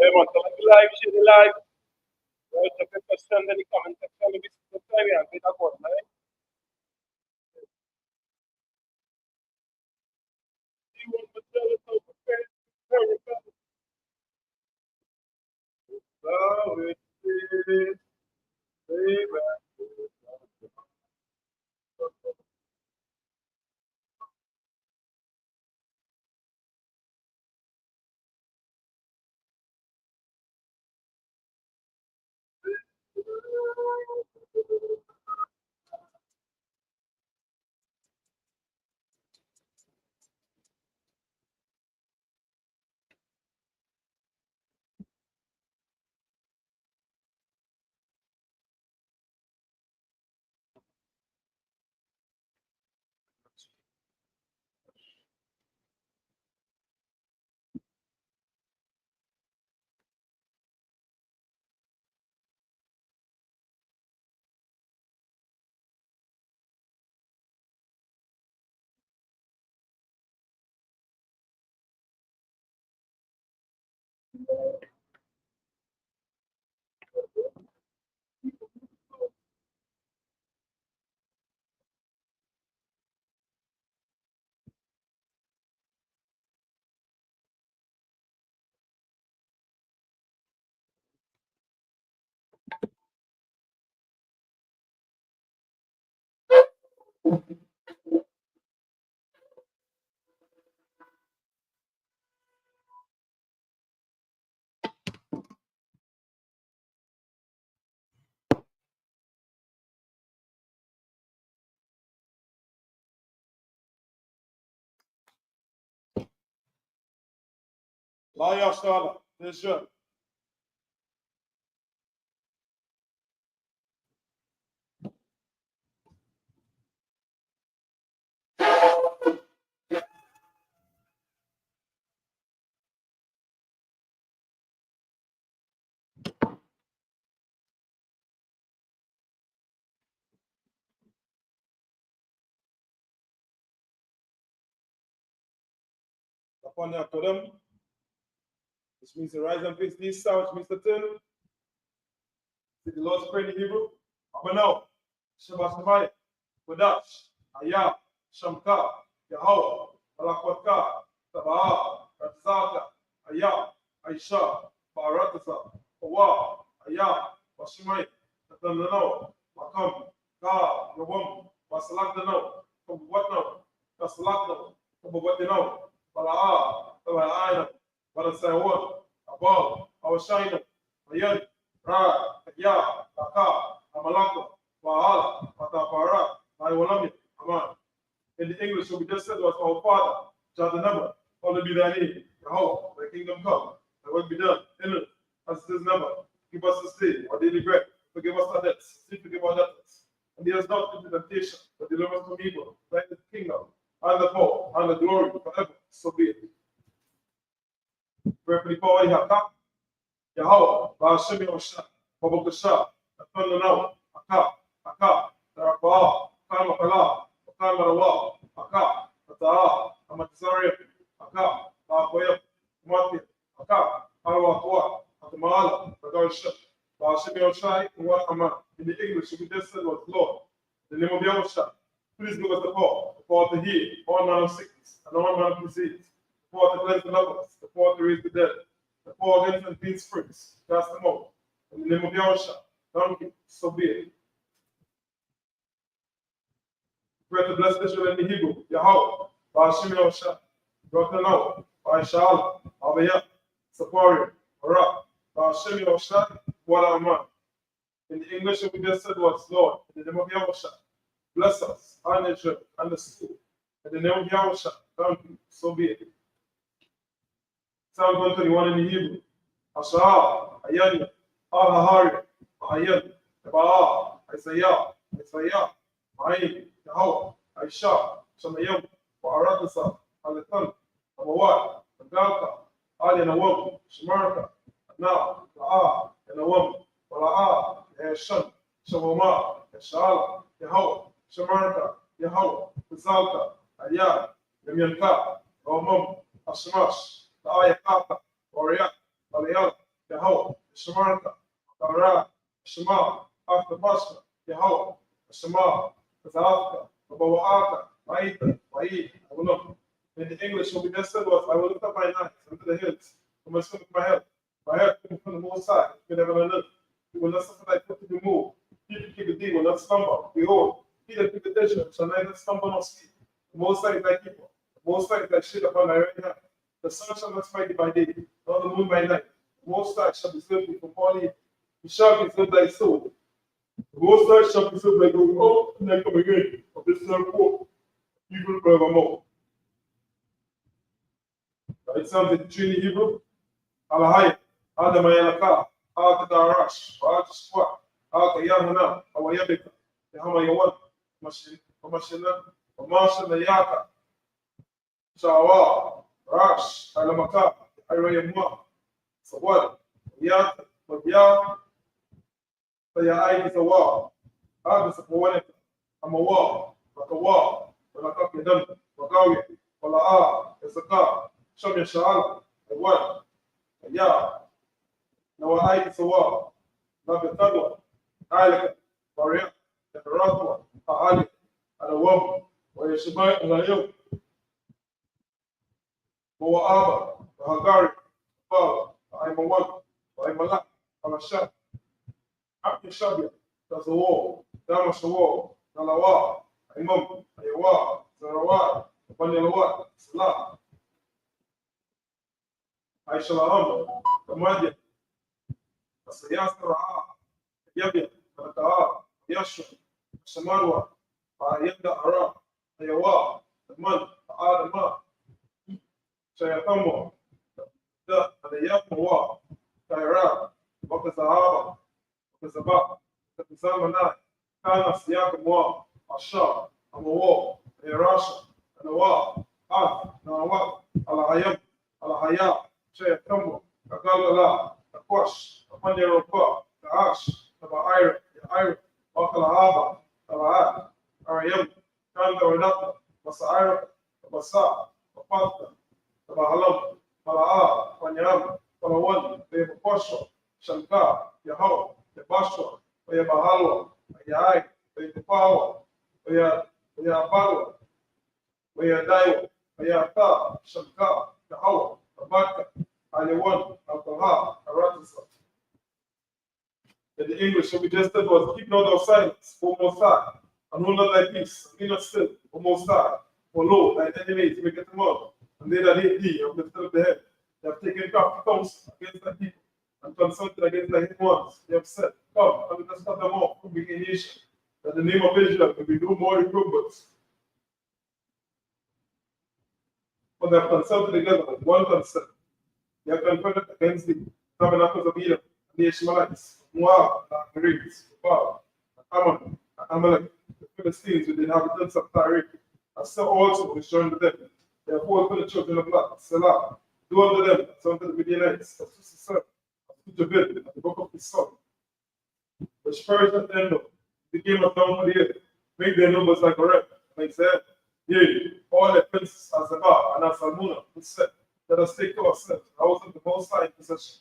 Mantenete live, siete live. C'è per passare di comment sezione di supportare anche da corna, La yaşlarla. Teşekkür. Upon the Kodam, which means to rise and face the east side, which means to turn. The Lord's Prayer in Hebrew. Abanaw, Shabbat Shabbat, Wadash, Ayah, Shamka, Yahweh, Balakwatka, Tabaa, Ratzaka, Ayah, Aisha, Baratasa, Hawa, Ayah, Washimai, Tatanano, Makam, Ka, Yawam, Wasalakano, Kabwatno, Kasalakno, Kabwatino, Balaa, Tabaina, Balasawan, Abal, Awashino, Ayan, Ra, Ya, Taka, Amalako, Wahala, Patapara, Maiwalami, Aman. In the English, what we just said was our Father, Jah the number, hallowed be thy name, Yahweh, thy kingdom come, thy will be done, in it, as it is number. Give us this day our daily bread, forgive us our debts, please forgive our debtors. And lead us not into temptation, but deliver us from evil. Thine is the kingdom, and the power, and the glory, forever, so be it. Pray for the power you have come. Yahweh, Ba'ashemi Osha, Babakasha, Atananau, Aka, Tarapa, Kamakala, Kamarawa, Aka, Ata, Amatzaria, Aka, Akoya, Mati, Aka, Arawakwa, Atamala, Bagarsha, Ba'ashemi Osha, Wahama. In the English, we just said was Lord. The name of Yahusha. Please give us the power to heal all manner of sickness and all manner of disease, the power to cleanse the lepers, the power to raise the dead, the poor against and clean spirits, cast them out. In the name of Yahusha, donkey, so be it. Pray to bless Israel in the Hebrew, Yahweh, Ba'ashim Yahusha, Brokanau, Ba'ishala, Abaya, Sapari, Barak, Ba'ashim Yahusha, Walaman. In the English, we just said was Lord, in the name of Yahusha, bless us, our nation, and the school. In the name of Yahusha, donkey, so be it. Psalm 121 in the Hebrew. Ashah, Ayani, Al-Hahari, Ayan, Ba'a, Isaiah, Ma'in, Yahweh, Aisha, Shamayim, Ba'aratasa, Alatan, Amawat, Agalka, Alianawam, Shamarka, Adna, La'a, Yanawam, Bala'a, Yashan, Shamama, Yashala, Yahweh, Shamarka, Yahweh, Pizalka, Ayah, Yamyanka, Ramam, Ashmash, Ayakata, Oriya, Balayala, Yahweh, Shamarka, Kara, Shema, after Pascha, Yahweh, Shema, Kazalka, Babawaka, Maita, Maid, Abunam. In the English, what we just said was, I will lift up my eyes unto the hills, from whence cometh my help. My help cometh from the Most High, who never live. He will not suffer thy foot to be moved. He that keepeth thee will not stumble. Behold, he that keepeth Israel shall neither stumble nor sleep. The Most High is thy keeper. The Most High is thy shield upon thy right hand. The sun shall not smite thee by day, nor the moon by night. The Most High shall preserve thee from all evil. He shall preserve thy soul. The Most High shall preserve thy going out and thy coming in of this third quarter, even forevermore. Right, Psalm 53 in Hebrew. Alahai, Adamayalaka, Al-Kadarash, Al-Tashwa, Al-Kayamana, Awayabika, Yahamayawan, Mashina, Mashanayaka, Shawa, Rash, Alamaka, Irayamwa, Sawad, Yat, Magyam, Sayai is a wall, Agus of Poetic, Amawa, Bakawa, Balakakidam, Bakawi, Balaa, Esaka, Shamya Sha'ala, the one, Ya, Nawai is a wall, Nabitadwa, Alika, Maria, the Ratwa, Ahali, and a woman, where Yeshibai and Ayuk. Moaba, Hagari, Baba, Aimawan, Aimalak, Alasha, Akishabia, that's the wall, Damash the wall, Nalawa, Imam, Ayawa, Zarawa, Panyalawa, Salah, Aishalaham, Kamadia, Asayastra, Yabia, Nataha, Yashu, Shamarwa, Ayenda Ara, Ayawa, the man, Adama, Shayatamo, the Wadayat Mawa, Kaira, Wakazahaba, Wakazaba, Kazamanai, Kana Siaka Moa, Asha, Amawa, Erasha, Anawa, Nawa, Alahayam, Alahaya, Che Kambo, Kagalala, Takwash, Apanyaropa, Kaash, Tabaira, Yaira, Wakalahaba, Tabaat, Arayam, Kanda Renata, Masaira, Basa, Papata, Tabahalam, Malaa, Panyam, Palawan, Bebaposho, Shanka, Yahoo, Yabashwa, Yabahalwa, Yai, Yapawa, Yabalwa, Yadaiwa, Yata, Shanka, Yahoo, Tabaka, Aliwan, Alkaha, Aratisa. In the English, so we just said was keep not of silence, O Most High, and hold not thy peace, and be not still, O Most High. For lo, thine enemies make it more, and they that hate thee have lifted up the head. They have taken crafty counsel against thy people, and consulted against thy hidden ones. They have said, come, and let us cut them off from the nation, that the name of Israel may be no more remembered. For they have consulted together with one consent. They have conferred against the tabernacles of Edom, and the Ishmaelites, Moab, and Greeks, Baal, and Ammon, and Amalek, the Philistines with the inhabitants of Tyre. And so also was joined with them. They have fought for the children of Lot, Selah, do unto them, as unto the Midianites, as to the son, as to Jabin, and the book of his son. Which perished at the end of became a down for the earth, make their numbers like a wreck, like Zeb, yea, all their princes, as Zebah, and as Salmuna, who said, let us take to ourselves the house of the Most High in possession.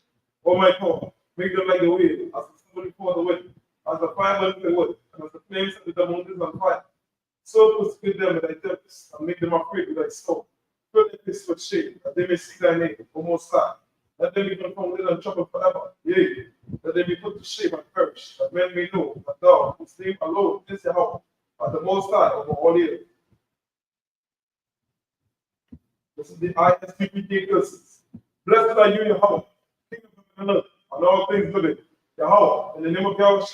O my God, make them like the wheel, as the stone before the wind, as the fire burns the wood, and as the flames set the mountains on fire. So persecute them with thy tempest, and make them afraid with thy sword. Fill their face with shame, that they may see thy name, O Most High. Let them be confounded and troubled forever. Yea, let them be put to shame and perish, that men may know that thou, whose name alone is Yahweh, art the Most High over all the earth. This is the ISUPK curses. Blessed are you, Yahweh, King of heaven and earth, and all things living. Yahweh, in the name of Yahweh,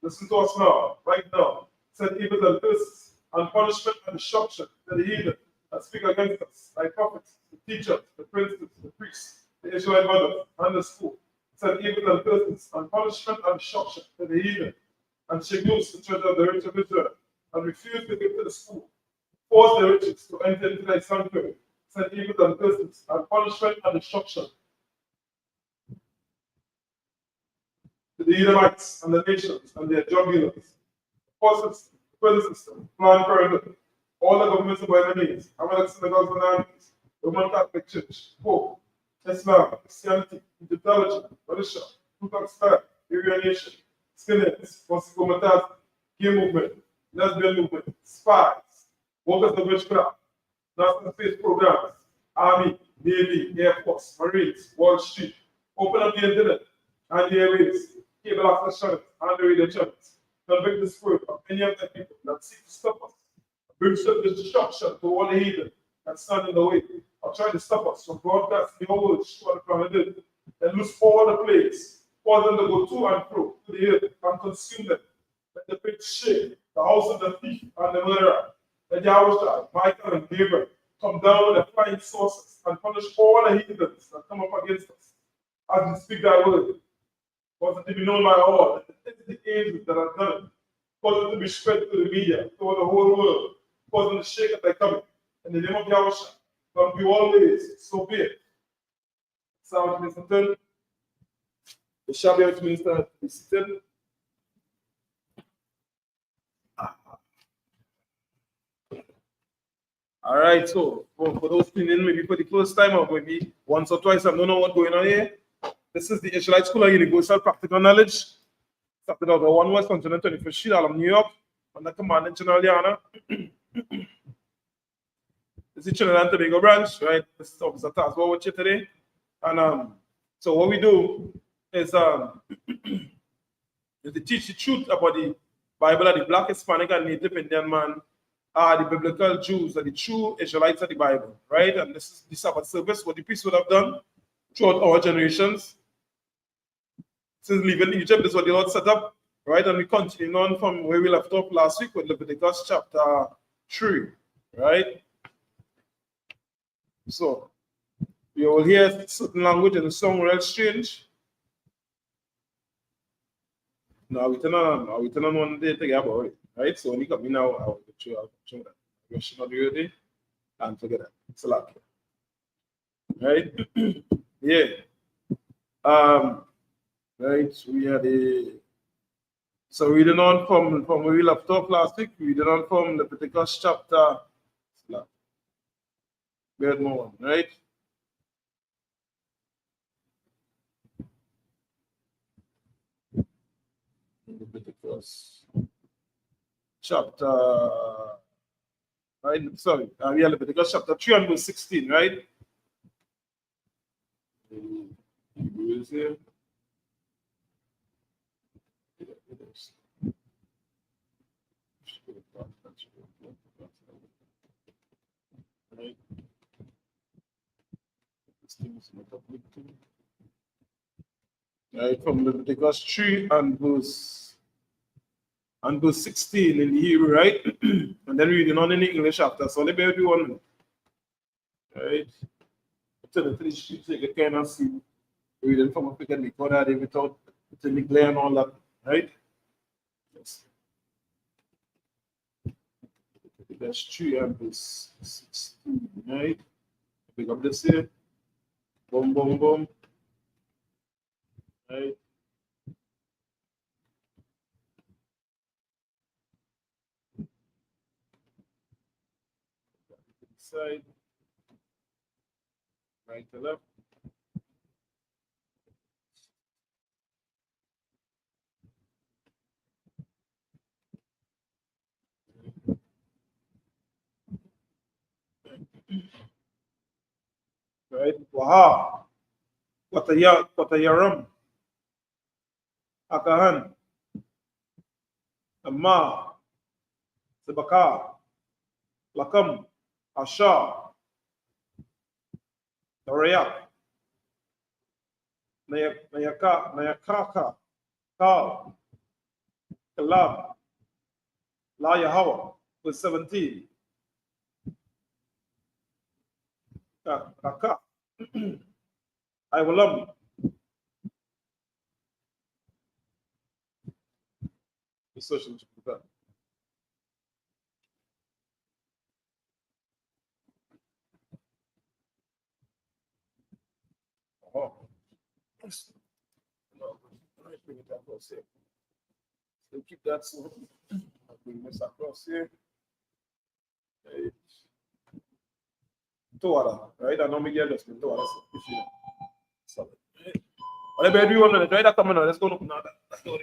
listen to us now, right now. Send evils and curses, and punishment and destruction to the heathen that speak against us, thy prophets, the teachers, the princes, the priests, the Israelite mothers, and the school. Send evils and curses, and punishment and destruction to the heathen, and seduce the treasure of the rich of Israel, and refuse to give to the school. Force the riches to enter into thy sanctuary. Send evils and curses, and punishment and destruction to the Edomites and the nations and their jugulars. Forces, prison system, Planned Parenthood, all the governments of our enemies, American synagogues and armies, the Roman Catholic Church, Pope, Islam, Christianity, Egyptology, Russia, Ku Klux Klan, Aryan Nation, skinheads, Consequences, gay movement, lesbian movement, spies, workers of witchcraft, national space programs, Army, Navy, Air Force, Marines, Wall Street, open up the internet and the airways, cable access channels, and the radio channels. Convict the spirit of any of the people that seek to stop us, bring destruction to all the heathen that stand in the way, or try to stop us from broadcasting your words to the planet Earth, and lose all the plagues, cause them to go to and fro to the earth and consume them. Let the pit shake, the house of the thief and the murderer. Let Yahweh, Michael, and Gabriel come down with their flying saucers and punish all the heathens that come up against us as we speak thy word. Cause it to be known by all that it is the angels that have done it. Cause it to be spread to the media, to the whole world. Cause them to shake at thy coming. In the name of Yahweh, from you always, so be it. Psalm 10. The shall be able to minister be seated. All right, so for those tuning in, maybe for the first time or maybe once or twice, I don't know what's going on here. This is the Israelite School of Universal Practical Knowledge. Started out of 1 West 121st Street, Harlem, New York, under Commandant General Liana. This is the Trinidad and Tobago branch, right? This is Officer Tazwa with you today. And so what we do is to teach the truth about the Bible and the Black, Hispanic, and Native Indian man are the biblical Jews, are the true Israelites of the Bible, right? And this is the Sabbath service, what the priesthood have done throughout our generations. Since leaving Egypt, this is what the Lord set up, right? And we continue on from where we left off last week with Leviticus chapter 3, right? So, You will hear certain language in the song real strange. Now we turn on one day to get about it. Right? So when you come in now, I will show that. You should not do it and forget that. It's a lot. Right? Yeah. Right, we had so reading on from where we left off last week, reading on from Leviticus chapter, bit more, right? Leviticus chapter, right? Sorry, yeah, Leviticus chapter 3 and verse 16, right? Hebrews here. Right. Right, from Leviticus 3 and verse 16 in the Hebrew, right? And then reading on in the English after. So let me do one, right? To the three sheets, so you can kind of see reading from African record that without the glare and all that, right? Yes. That's 3 and verse 16, right? Pick up this here. Boom, boom, boom. Right? Side. Right to left. Right? Waha. Watayaram. Akahan. Amma. Sibaka. Lakam. Asha. Narayak. Nayakaka. Kal. Kalab. La Yahweh. Verse 17. Kaka. I will love the social that. Oh. No, bring it across here. So keep that so I'll bring this across here. Toara, right? I know me get this Toara. So, whatever you want to try that coming on, let's go look now. Let's go.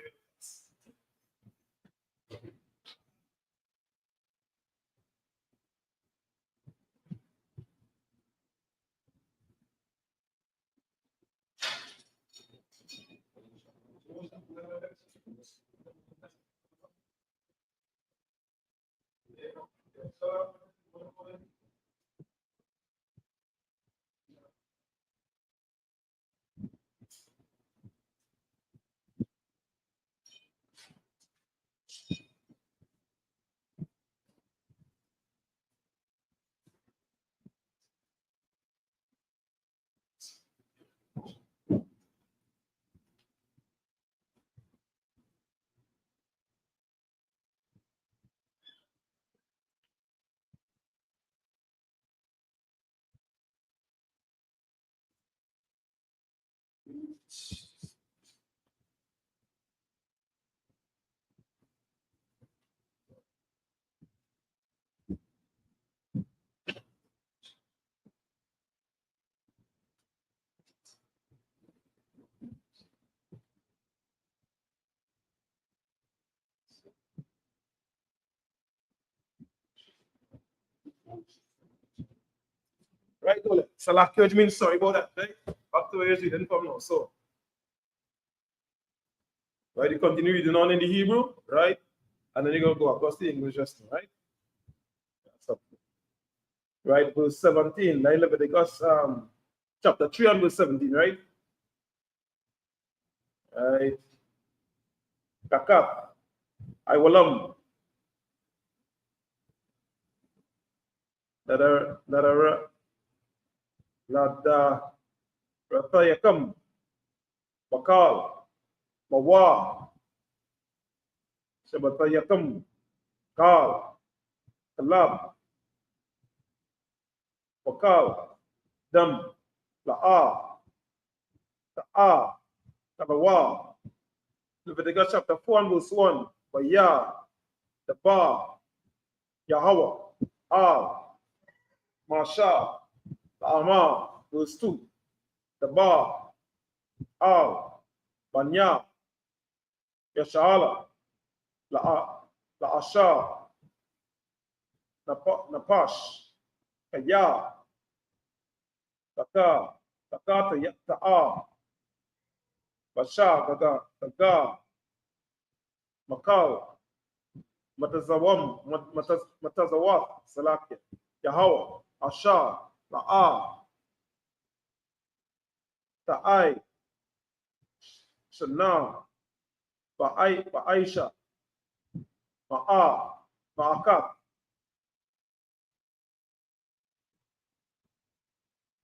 Right, Dole. Salak means sorry about that, right? Back to where you didn't come now. So, right, you continue reading on in the Hebrew, right? And then you're going to go across the English just now, right? So, right, verse 17, Leviticus chapter 3 and verse 17, right? Right. Kakap. I will that are Lada Ratayakam Bakal Mawa Shabatayakam Kal Kalab Bakal Dam La'a Ta'a Tabawa. Leviticus chapter 4 and verse 1. Baya the Ba Yahweh Al Masha the Ama verse 2. The Ba Al Banya Yashala La Asha Napash Kaya Taka Taka Ta'a Basha Taga Makal Matazawat Salakia Yahweh Asha La'a Ta'ai Shana Ba'aisha Ba'a Ba'akat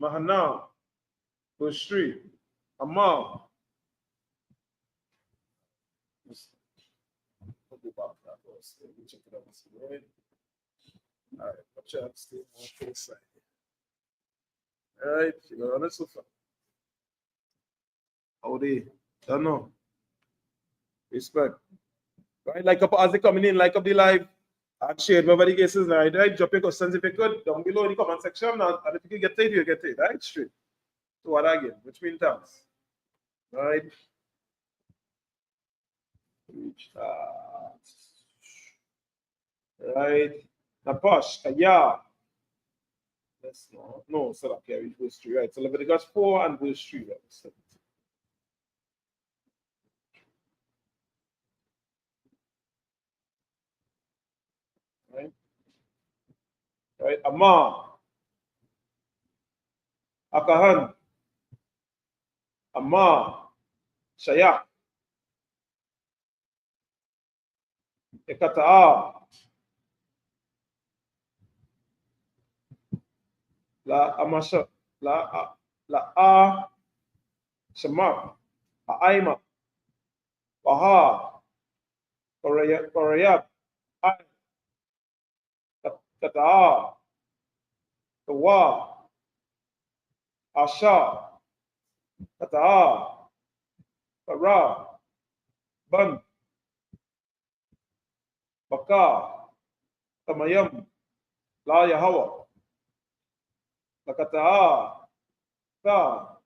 Mahana Bushri Amma. Check it out. All right, watch out, stay more to the side. All right, you go on the sofa. How they? Don't know. Respect. Right, like up as they coming in, like up the live. And share whatever the cases, right? Drop your questions if you could down below in the comment section. And if you can get it, you get it, right? Straight. So what again? Which means thanks. Right? Reach that. Right? Napash, Kaya. Let's no, so that carry verse 3, right? So Leviticus 4 and verse 3, right? Right? Right? Amma, Akahan, Amma, Shayak, Ekata'a, La Amasha, La Shamak, Aima, Baha, Korayab, Kata'a, Kawa, Asha, Kata'a, Kara, Ban, Baka, Tamayam, La Yahweh, Lakata'a, Ka,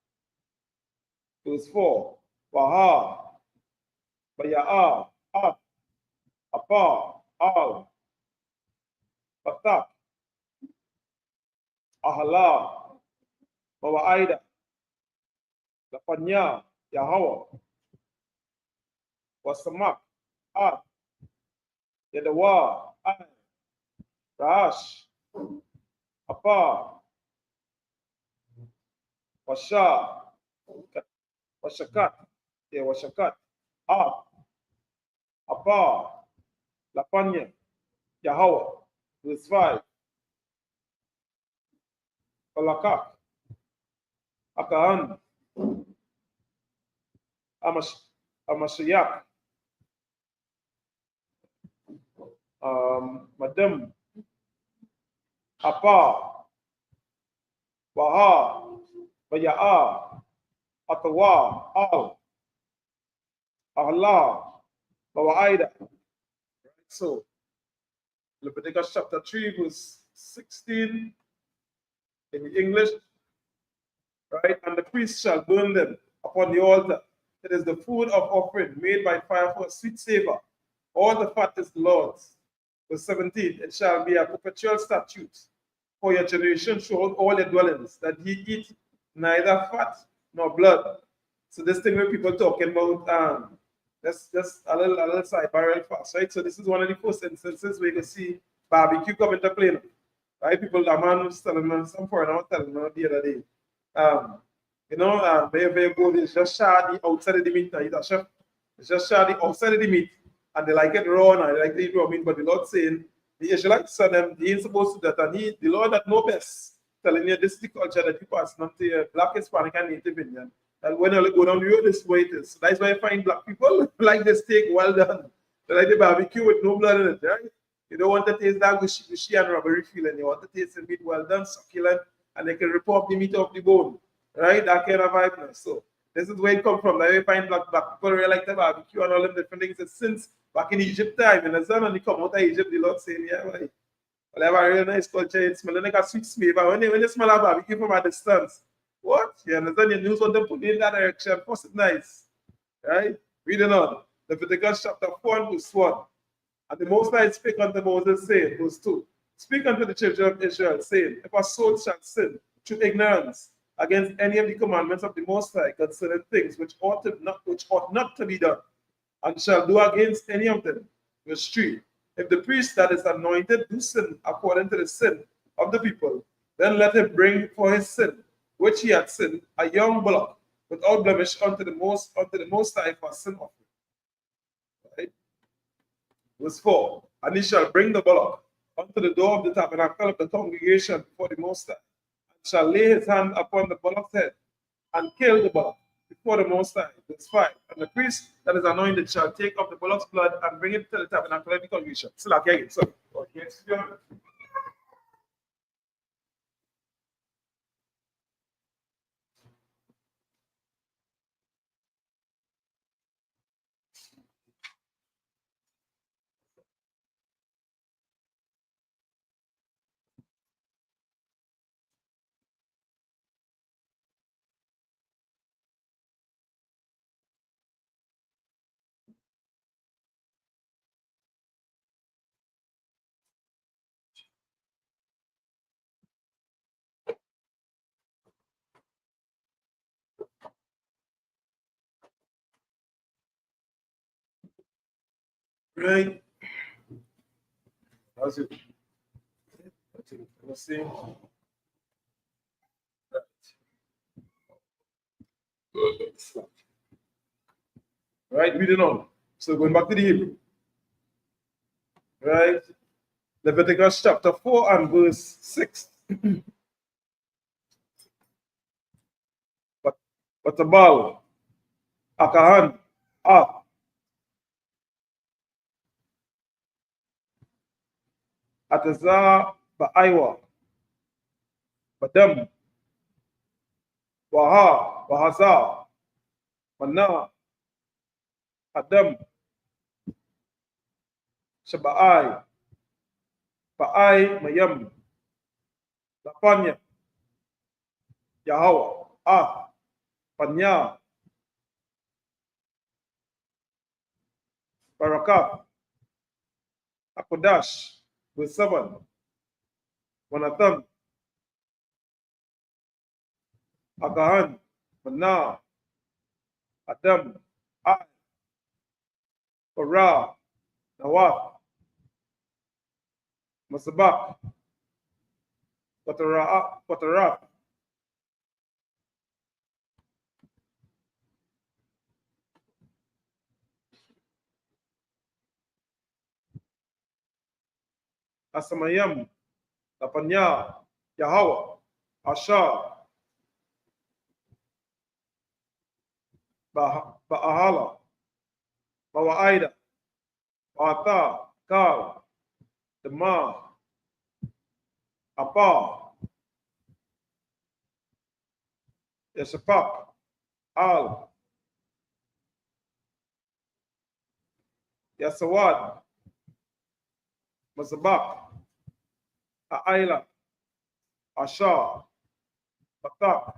verse 4, Baha, Baya'a, At, Apa, Al, Batak, Ahala, Mawa'aida, Lapanya, Yahweh, Wasamak, At, Yadawa, Ay, Rash, Apa, Washa, Washakat, Washakat, At, Apa, Lapanya, Yahweh, verse 5, Balakak, Akahan, Amashayak, Madam, Apa, Baha, Baya'a, Atawa, Al, Allah, Mawa'aida. So, Leviticus chapter 3, verse 16 in the English, right? And the priest shall burn them upon the altar. It is the food of offering made by fire for a sweet savor. All the fat is the Lord's. Verse 17, it shall be a perpetual statute for your generation throughout all your dwellings, that ye eat neither fat nor blood. So this thing where people talking about, that's just a little sidebar real fast, right? So this is one of the first instances where you can see barbecue come into play. Right? People, a man was telling me, some foreigner was telling me the other day, where you go, they just share the outside of the meat. He's a chef. They just share the outside of the meat, and they like it raw, and they like to eat raw meat. But the Lord saying, the Israelites said them, they ain't supposed to do that. And the Lord that know best telling you this is the culture that you pass on to your Black, Hispanic, and Native Indian. And when you go down the road, this is where it is. So that's why you find Black people like the steak well done. They like the barbecue with no blood in it, right? You don't want to taste that wishy and rubbery feeling. You want to taste the meat well done, succulent, and they can rip off the meat off the bone, right? That kind of vibe. So this is where it comes from. Like we find black people really like the barbecue and all them different things. And since back in Egypt time, in the sun, and they come out of Egypt, the Lord saying, yeah, well, they have a really nice culture. It smells like a sweet smell. But when they smell a barbecue from a distance, what? You understand? You know what they put in that direction. First, it's nice, right? Reading on. Leviticus chapter 4 and verse 1. And the Most High spake unto Moses, saying, verse 2, speak unto the children of Israel, saying, if a soul shall sin through ignorance against any of the commandments of the Most High concerning things which ought not to be done, and shall do against any of them. Verse 3, if the priest that is anointed do sin according to the sin of the people, then let him bring for his sin, which he had sinned, a young bullock without blemish unto the Most High for sin offering. Right? Verse 4, and he shall bring the bullock unto the door of the tabernacle of the congregation before the Most High, and shall lay his hand upon the bullock's head, and kill the bullock before the Most High. Verse 5, and the priest that is anointed shall take of the bullock's blood and bring it to the tabernacle of the congregation. So, okay, so, okay, right? How's it? Let's see. Right, reading on. So going back to the Hebrew. Right? Leviticus chapter 4 and verse 6. But the ball, Akahan, Atazah, Ba'aiwa, Badam, Waha, Wahaza, Mana, Adam, Shaba'ai, Ba'ai, Mayam, Lapanya, Yahweh, Panya, Barakat, Akodash, verse 7, Wanatan, Agahan, Mana, Adam, Ai, Korah, Nawat, Masabak, Patarat, Asamayam, Lapanya, Yahweh, Asha, Ba'ahala, Bawa'aida, Ba'ata, Kal, Dema, Apa, Yashapak, Al, Yasawad, Mazabak, Aila, Asha, Batak,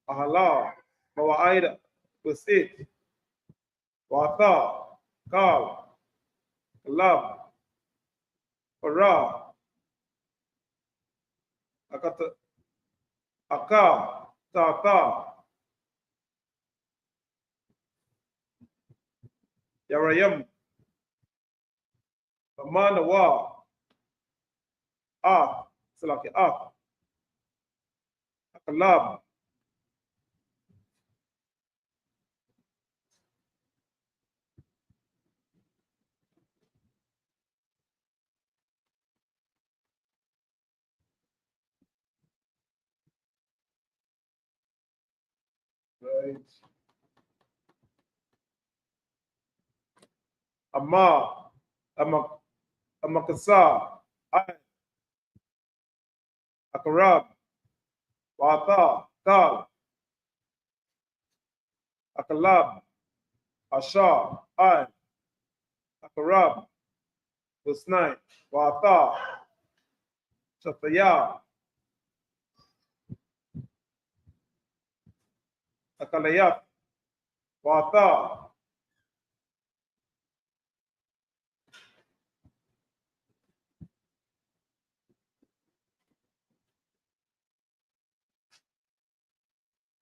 Ahala, Bawa'aida, Basit, Wata, Kal, Kalab, Para, Akata, Aka, Tata, Yarayam, Amanawa, Salaki, Akalab, Right. Amma, Amakasa, Ay, Akarab, Wata, Kal, Akalab, Asha, Ay, Akarab, Husnain, Wata, Shataya, Akalayat, Wata,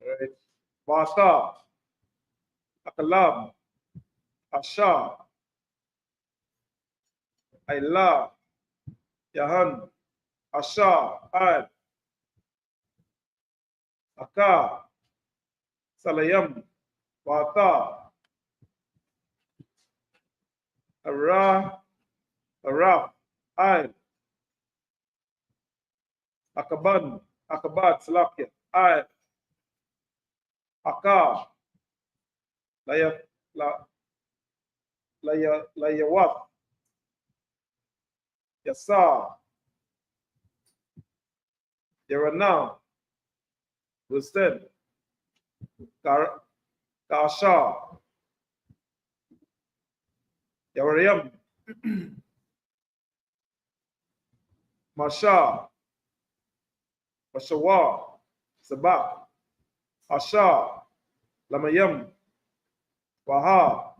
right. Wata, Akalab, Asha, Ayla, Yahan, Asha, Ay, Aka, Salayam, Wata, Ara, Araf, Ay, Akaban, Akabat, Salakia, Ay, Aka, Laya, La, Layawat, Yasa, Yarana, Rusted, Kasha, Yarayam, Masha, Mashawa, Sabak, Asha, Lamayam, Waha,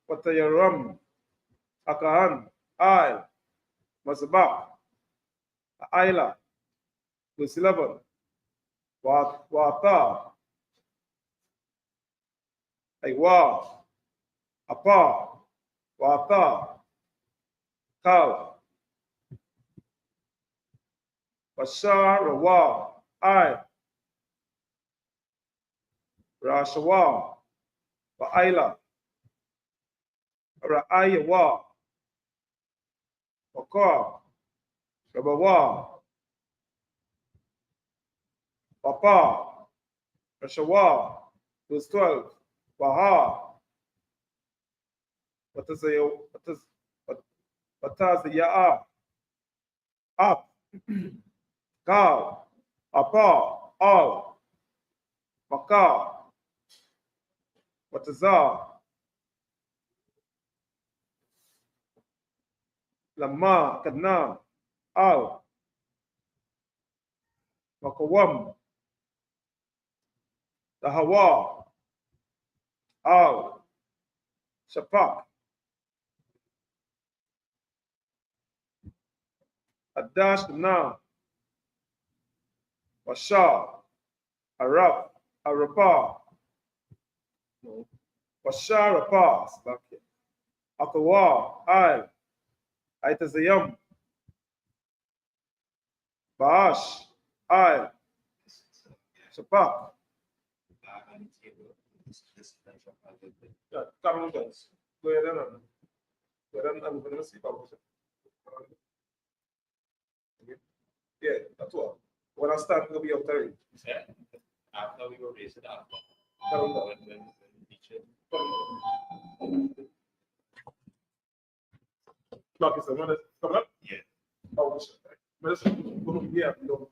Watayaram, Akahan, Ay, Masabak, Ayla, Lusilaban, Wata, Aywa, Apa, Wata, Kal, Bashar, Rawa, Ay, Rashawa, Ba'ayla, Ra'ayawa, Waka, Rabawa, Papa, Rashawa, verse 12, Baha, Batazaya'a, Up, Gal, Apa, Al, Maka, Bataza, Lama, Kadna, Al, Makawam, Dahawa, Al, Shapak, Adash, Na, Washa, Arab, Arapa, Washarapa, Akawa, Al, Aitazayam, Baash, Al, Shapak. Yeah, come on, guys. Go ahead and go ahead and I'm going to see about it. Yeah, that's all. When I start, it'll be up there. Yeah. After we were raised up, Come on. when we teach it. Clock is coming up? Yeah. Oh, yeah, no.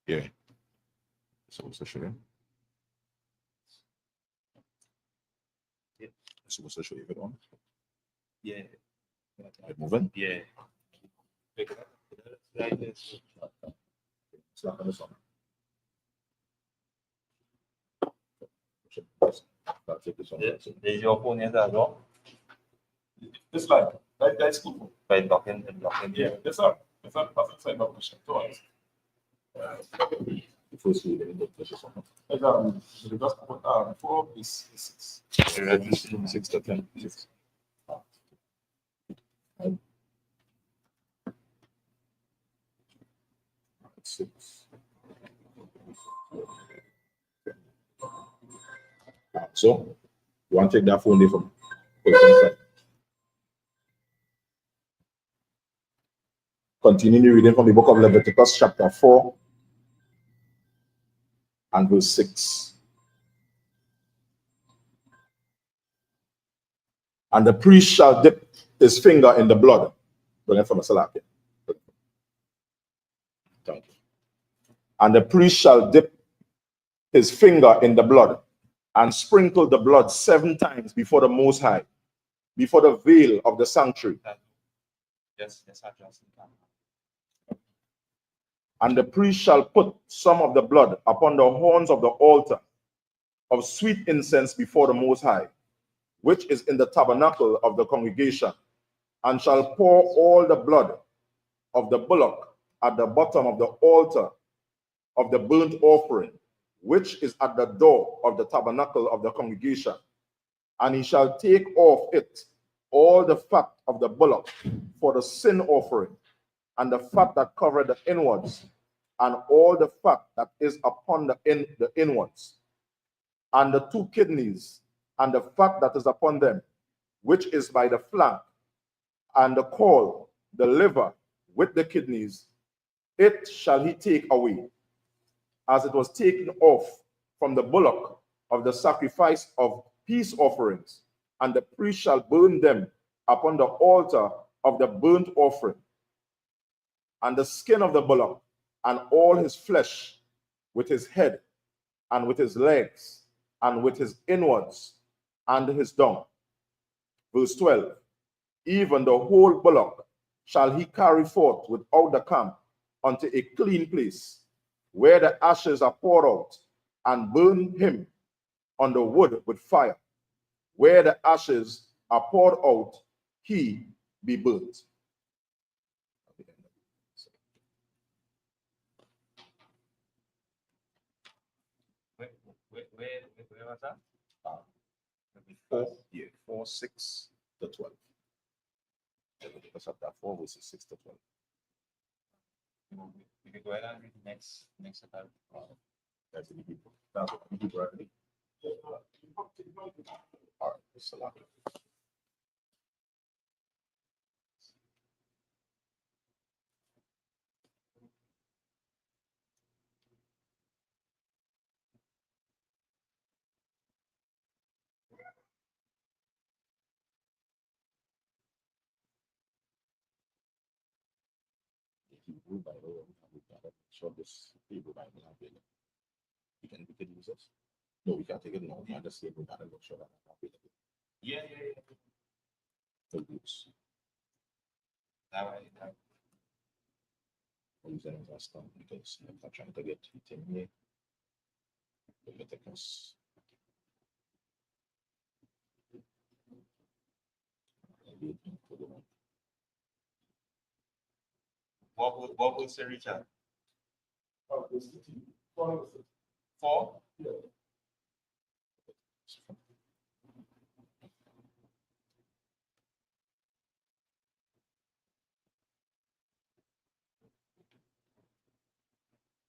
Yeah. So what's the show? So what's the show you got on? Yeah. Moving? Yeah. Like this. It's not on this one. I'll take this one. Is your phone in there, no? This line, that's good. By blocking. Yeah, that's all. That's all. That's inside of the ship. The first two, then this one. We just put 4 is 6. 6 to 10. 6. So, you want to take that phone there from continue reading from the book of Leviticus, chapter 4 and verse 6. And the priest shall dip his finger in the blood. Bring it from a salapia. Thank you. And the priest shall dip his finger in the blood and sprinkle the blood 7 times before the Most High, before the veil of the sanctuary. Yes. And the priest shall put some of the blood upon the horns of the altar of sweet incense before the Most High, which is in the tabernacle of the congregation, and shall pour all the blood of the bullock at the bottom of the altar of the burnt offering, which is at the door of the tabernacle of the congregation. And he shall take off it all the fat of the bullock for the sin offering, and the fat that covered the inwards, and all the fat that is upon the inwards, and the 2 kidneys, and the fat that is upon them, which is by the flank, and the caul, the liver, with the kidneys, it shall he take away, as it was taken off from the bullock of the sacrifice of peace offerings, and the priest shall burn them upon the altar of the burnt offering. And the skin of the bullock, and all his flesh, with his head, and with his legs, and with his inwards, and his dung. Verse 12, even the whole bullock shall he carry forth without the camp unto a clean place, where the ashes are poured out, and burn him on the wood with fire. Where the ashes are poured out, he be burnt. Where was that? 4, 6 to 12. Leviticus chapter 4, verses 6 to 12. We can go ahead and read the next chapter. That's in the Hebrew. That's what the Hebrew, right? All right, Salah. Hebrew Bible, we gotta show this Hebrew Bible available. We can use this. No, we can't take it. No, we can just Hebrew Bible. Show that available. Yeah. The roots. That way. I'm using it as stuff because I'm not trying to get it in here. Leviticus. What would say Richard? 4? Yeah.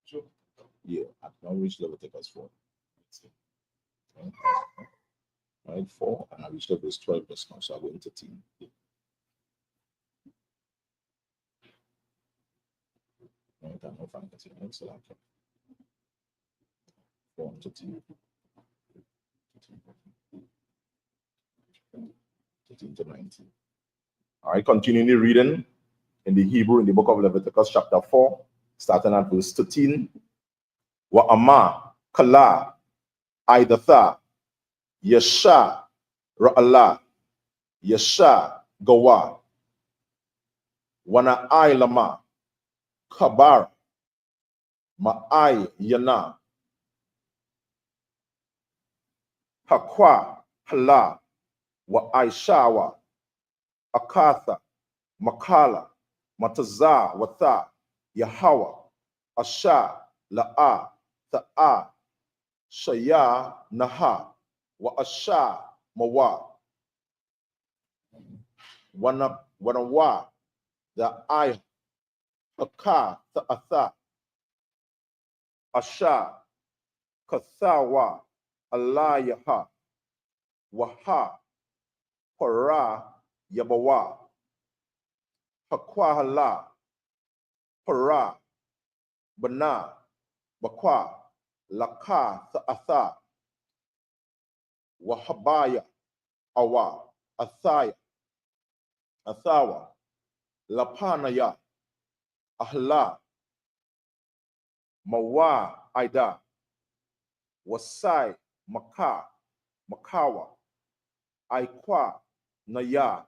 Sure. Yeah, I've now reached Leviticus 4. Right, 4, and I reached verse 12 just now, so I go into 10. Right, I know if I'm continuing, so I can 4 to 10. 13 to 19. All right, continuing reading in the Hebrew in the book of Leviticus, chapter 4, starting at verse 13. Wa ama kala aidatha yasha ra'ala yasha gawa wana lama kabar ma'ai yana hakwa hala wa aishawa akatha makala mataza watha yahawa asha la'a ta'a shaya naha wa asha mawa wanawa the I haka ta'atha asha kathawa alayaha waha para yabawa hakwahala para bana bakwa laka ta'atha wahabaya awa athaya athawa lapanaya ahla mawa aida wasai makawa aikwa naya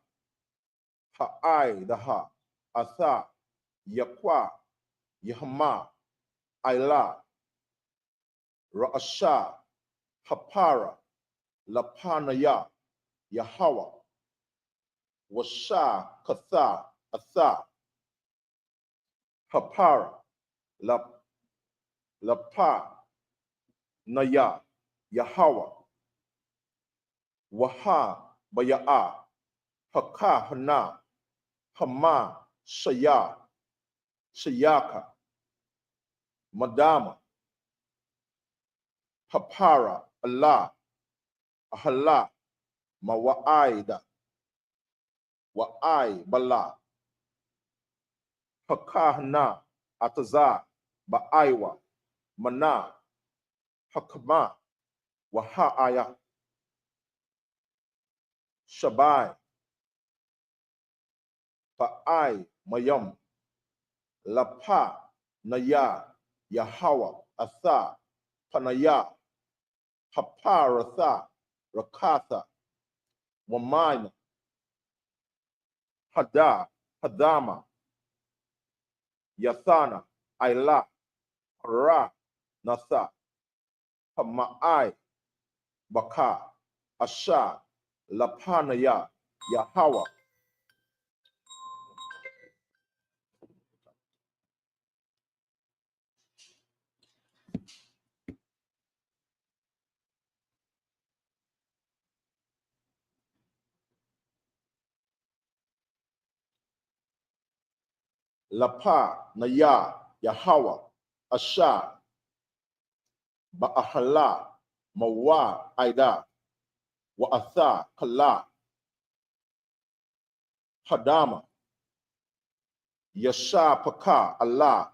ha'ai daha atha yakwa yahma aila ra'asha hapara lapanaya yahawa washa katha atha hapara lapa naya yahawa waha baya'a haka hana hama shayaka madama hapara Allah ahala mawa'aida wa ai bala hakahna ataza ba aiwa mana hakma wa haaya shabai pa ai mayam lapa naya yahawa atha panaya haparatha rakatha wamina hadama yathana aila ra natha hamaai baka asha lapanaya yahawa lapa naya yahawa asha ba'ahala mawa aida wa atha kala hadama yasha paka Allah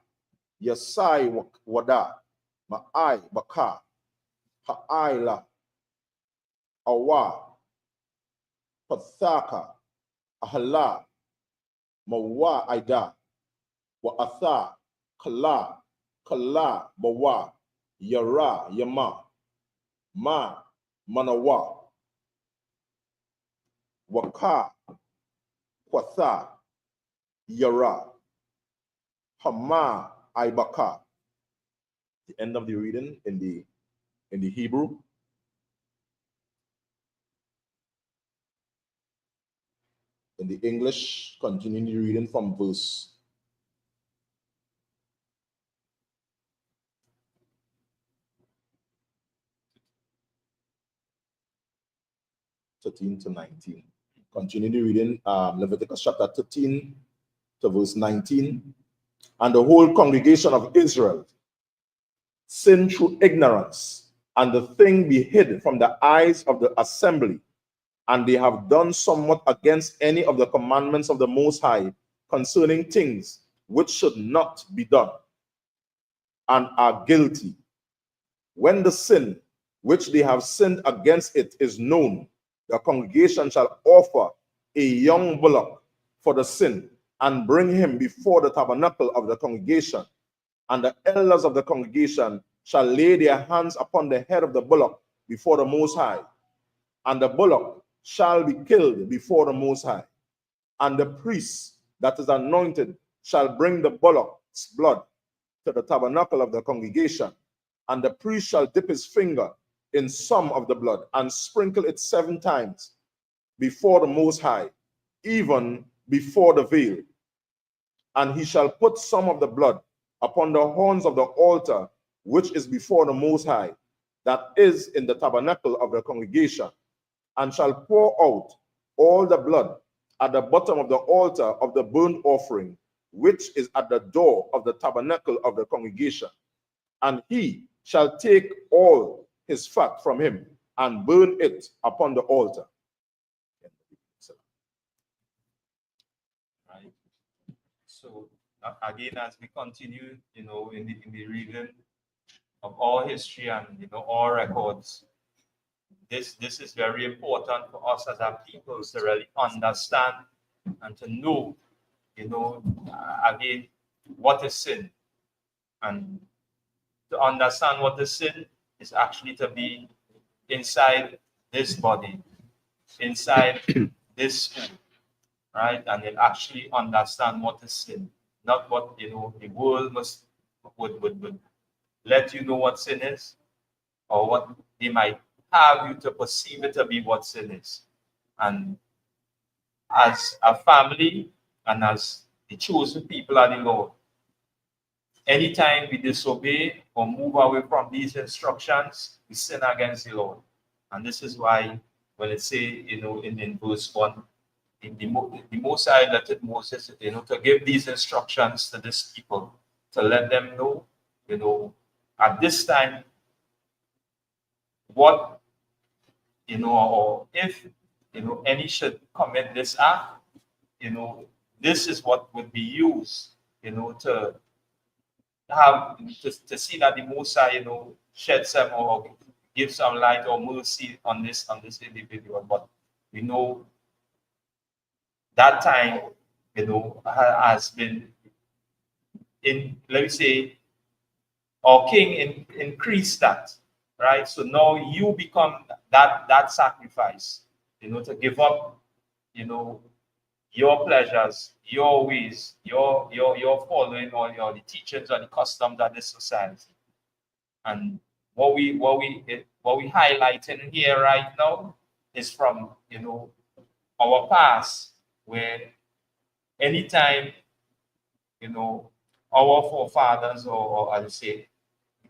yasai wada ma'ai baka ha'aila awa pathaka ahala mawa aida wa atha kala bawa yara yama ma manawa waka kwatha yara hama aibaka. The end of the reading in the Hebrew. In the English, continuing the reading from verse 13 to 19. Continue the reading, Leviticus chapter 13 to verse 19. And the whole congregation of Israel sinned through ignorance, and the thing be hid from the eyes of the assembly, and they have done somewhat against any of the commandments of the Most High concerning things which should not be done, and are guilty. When the sin which they have sinned against it is known, the congregation shall offer a young bullock for the sin, and bring him before the tabernacle of the congregation. And the elders of the congregation shall lay their hands upon the head of the bullock before the Most High. And the bullock shall be killed before the Most High. And the priest that is anointed shall bring the bullock's blood to the tabernacle of the congregation. And the priest shall dip his finger in some of the blood, and sprinkle it 7 times before the Most High, even before the veil. And he shall put some of the blood upon the horns of the altar, which is before the Most High, that is in the tabernacle of the congregation, and shall pour out all the blood at the bottom of the altar of the burnt offering, which is at the door of the tabernacle of the congregation. And he shall take all his fat from him and burn it upon the altar. Right. So again, as we continue, in the reading of all history and all records, this is very important for us as a people to really understand and to know, again, what is sin, and to understand what is sin is actually to be inside this body, inside this school, right? And then actually understand what is sin, not what the world would let you know what sin is, or what they might have you to perceive it to be what sin is. And as a family and as the chosen people of the Lord, anytime we disobey or move away from these instructions, we sin against the Lord. And this is why when it say, in verse 1, the Most High letted Moses, to give these instructions to this people, to let them know, at this time, what, or if, any should commit this act, you know, this is what would be used, you know, to have to see that the Most High, you know, shed some or give some light or mercy on this individual. But we know that time, you know, has been in, let me say, our king increased that, right? So now you become that sacrifice, you know, to give up, you know, your pleasures, your ways, your following or the teachings or the customs of this society. And what we highlighting here right now is from, you know, our past, where anytime, you know, our forefathers or I would say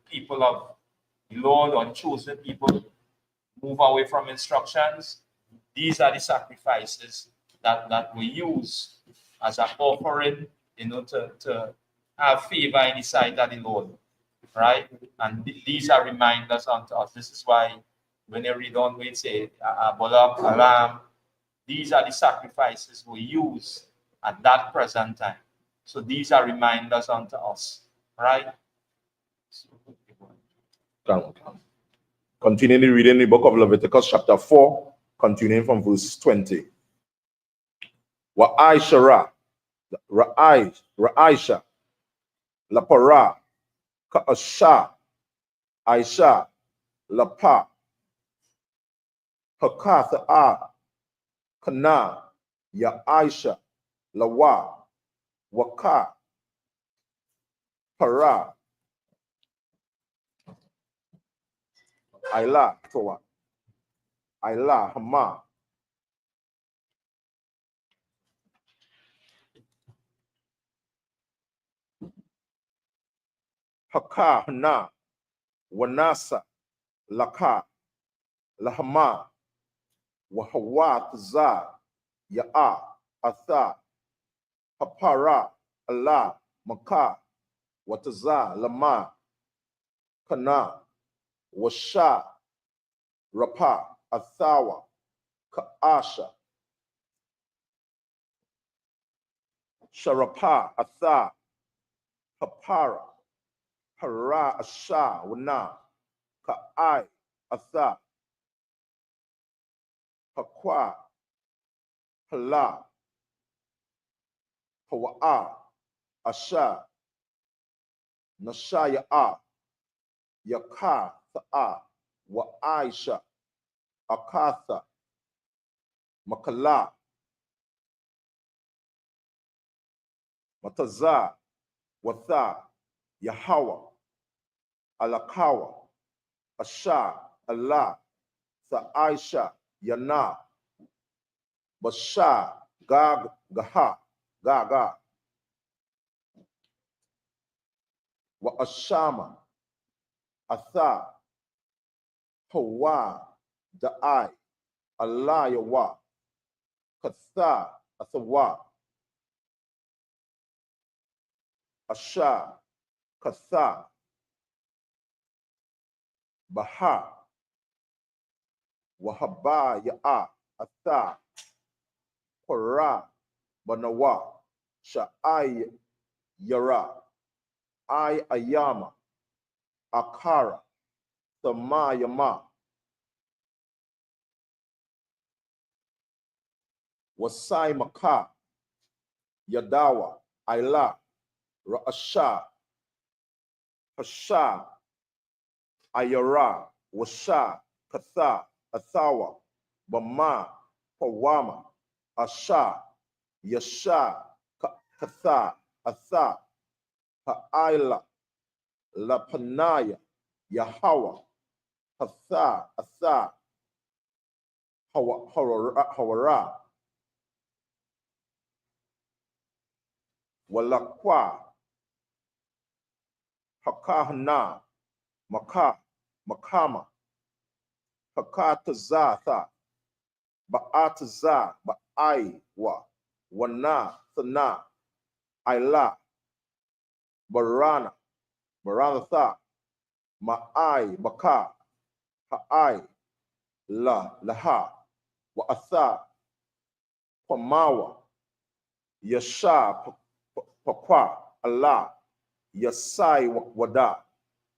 people of the Lord or chosen people move away from instructions, these are the sacrifices that we use as an offering, you know, to have favor in the sight of the Lord, right? And these are reminders unto us. This is why when you read on, we say, Abolab, Aram, these are the sacrifices we use at that present time. So these are reminders unto us, right? Continuing reading the book of Leviticus, chapter 4, continuing from verse 20. Wa'aisha, Ra'aisha, Lapara, Ka'asha, Aisha, Lapa, Hakatha, Kana, Ya Aisha, Lawa, Waka, Para, Aila, Toa, Aila, Hama, Haka, Hana, Wanasa, Laka, Lahama, Wahawat, Za, Ya'a, Atha, Hapara, Allah, Maka, Wataza, Lama, Kana, Washa, Rapa, Athawa, Ka'asha, Sharapa, Atha, Hapara, Hara, Asha, Wana, Ka'ai, Atha, Hakwa, Hala, Hawa'a, Asha, Nashaya'a, Yaka, Ta'a, Wa'aisha, Akatha, Makala, Mataza, Watha, Yahawa, Alakawa, Asha, Allah, Sa'aisha, Yana, Basha, Gag, Gaha, Gaga, Wa Ashama, Atha, Hawa, Da'ai, Allah, Yawa, Katha, Athawa, Asha, Katha, Baha, Wahaba, Ya'a, Atha, Qara, Banawa, Sha'ai, Yara, I Ayama, Akara, Samayama, Wasai Maka, Yadawa, Aila, Ra'asha, Hasha, Ayara, Washa, Katha, Athawa, Bama, Pawama, Asha, Yasha, Katha, Atha, Ha'aila, Lapanaya, Yahawa, Hatha, Atha, Hawara, Walakwa, Hakahana, Maka, Makama, Hakatazatha, Ba'ataza, Ba'aiwa, Wana, Thana, Aila, Barana, Baranatha, Ma'ai, Baka, Ha'ai, La, Laha, Wa'atha, Pamawa, Yasha Pakwa Allah, Yasai Wada,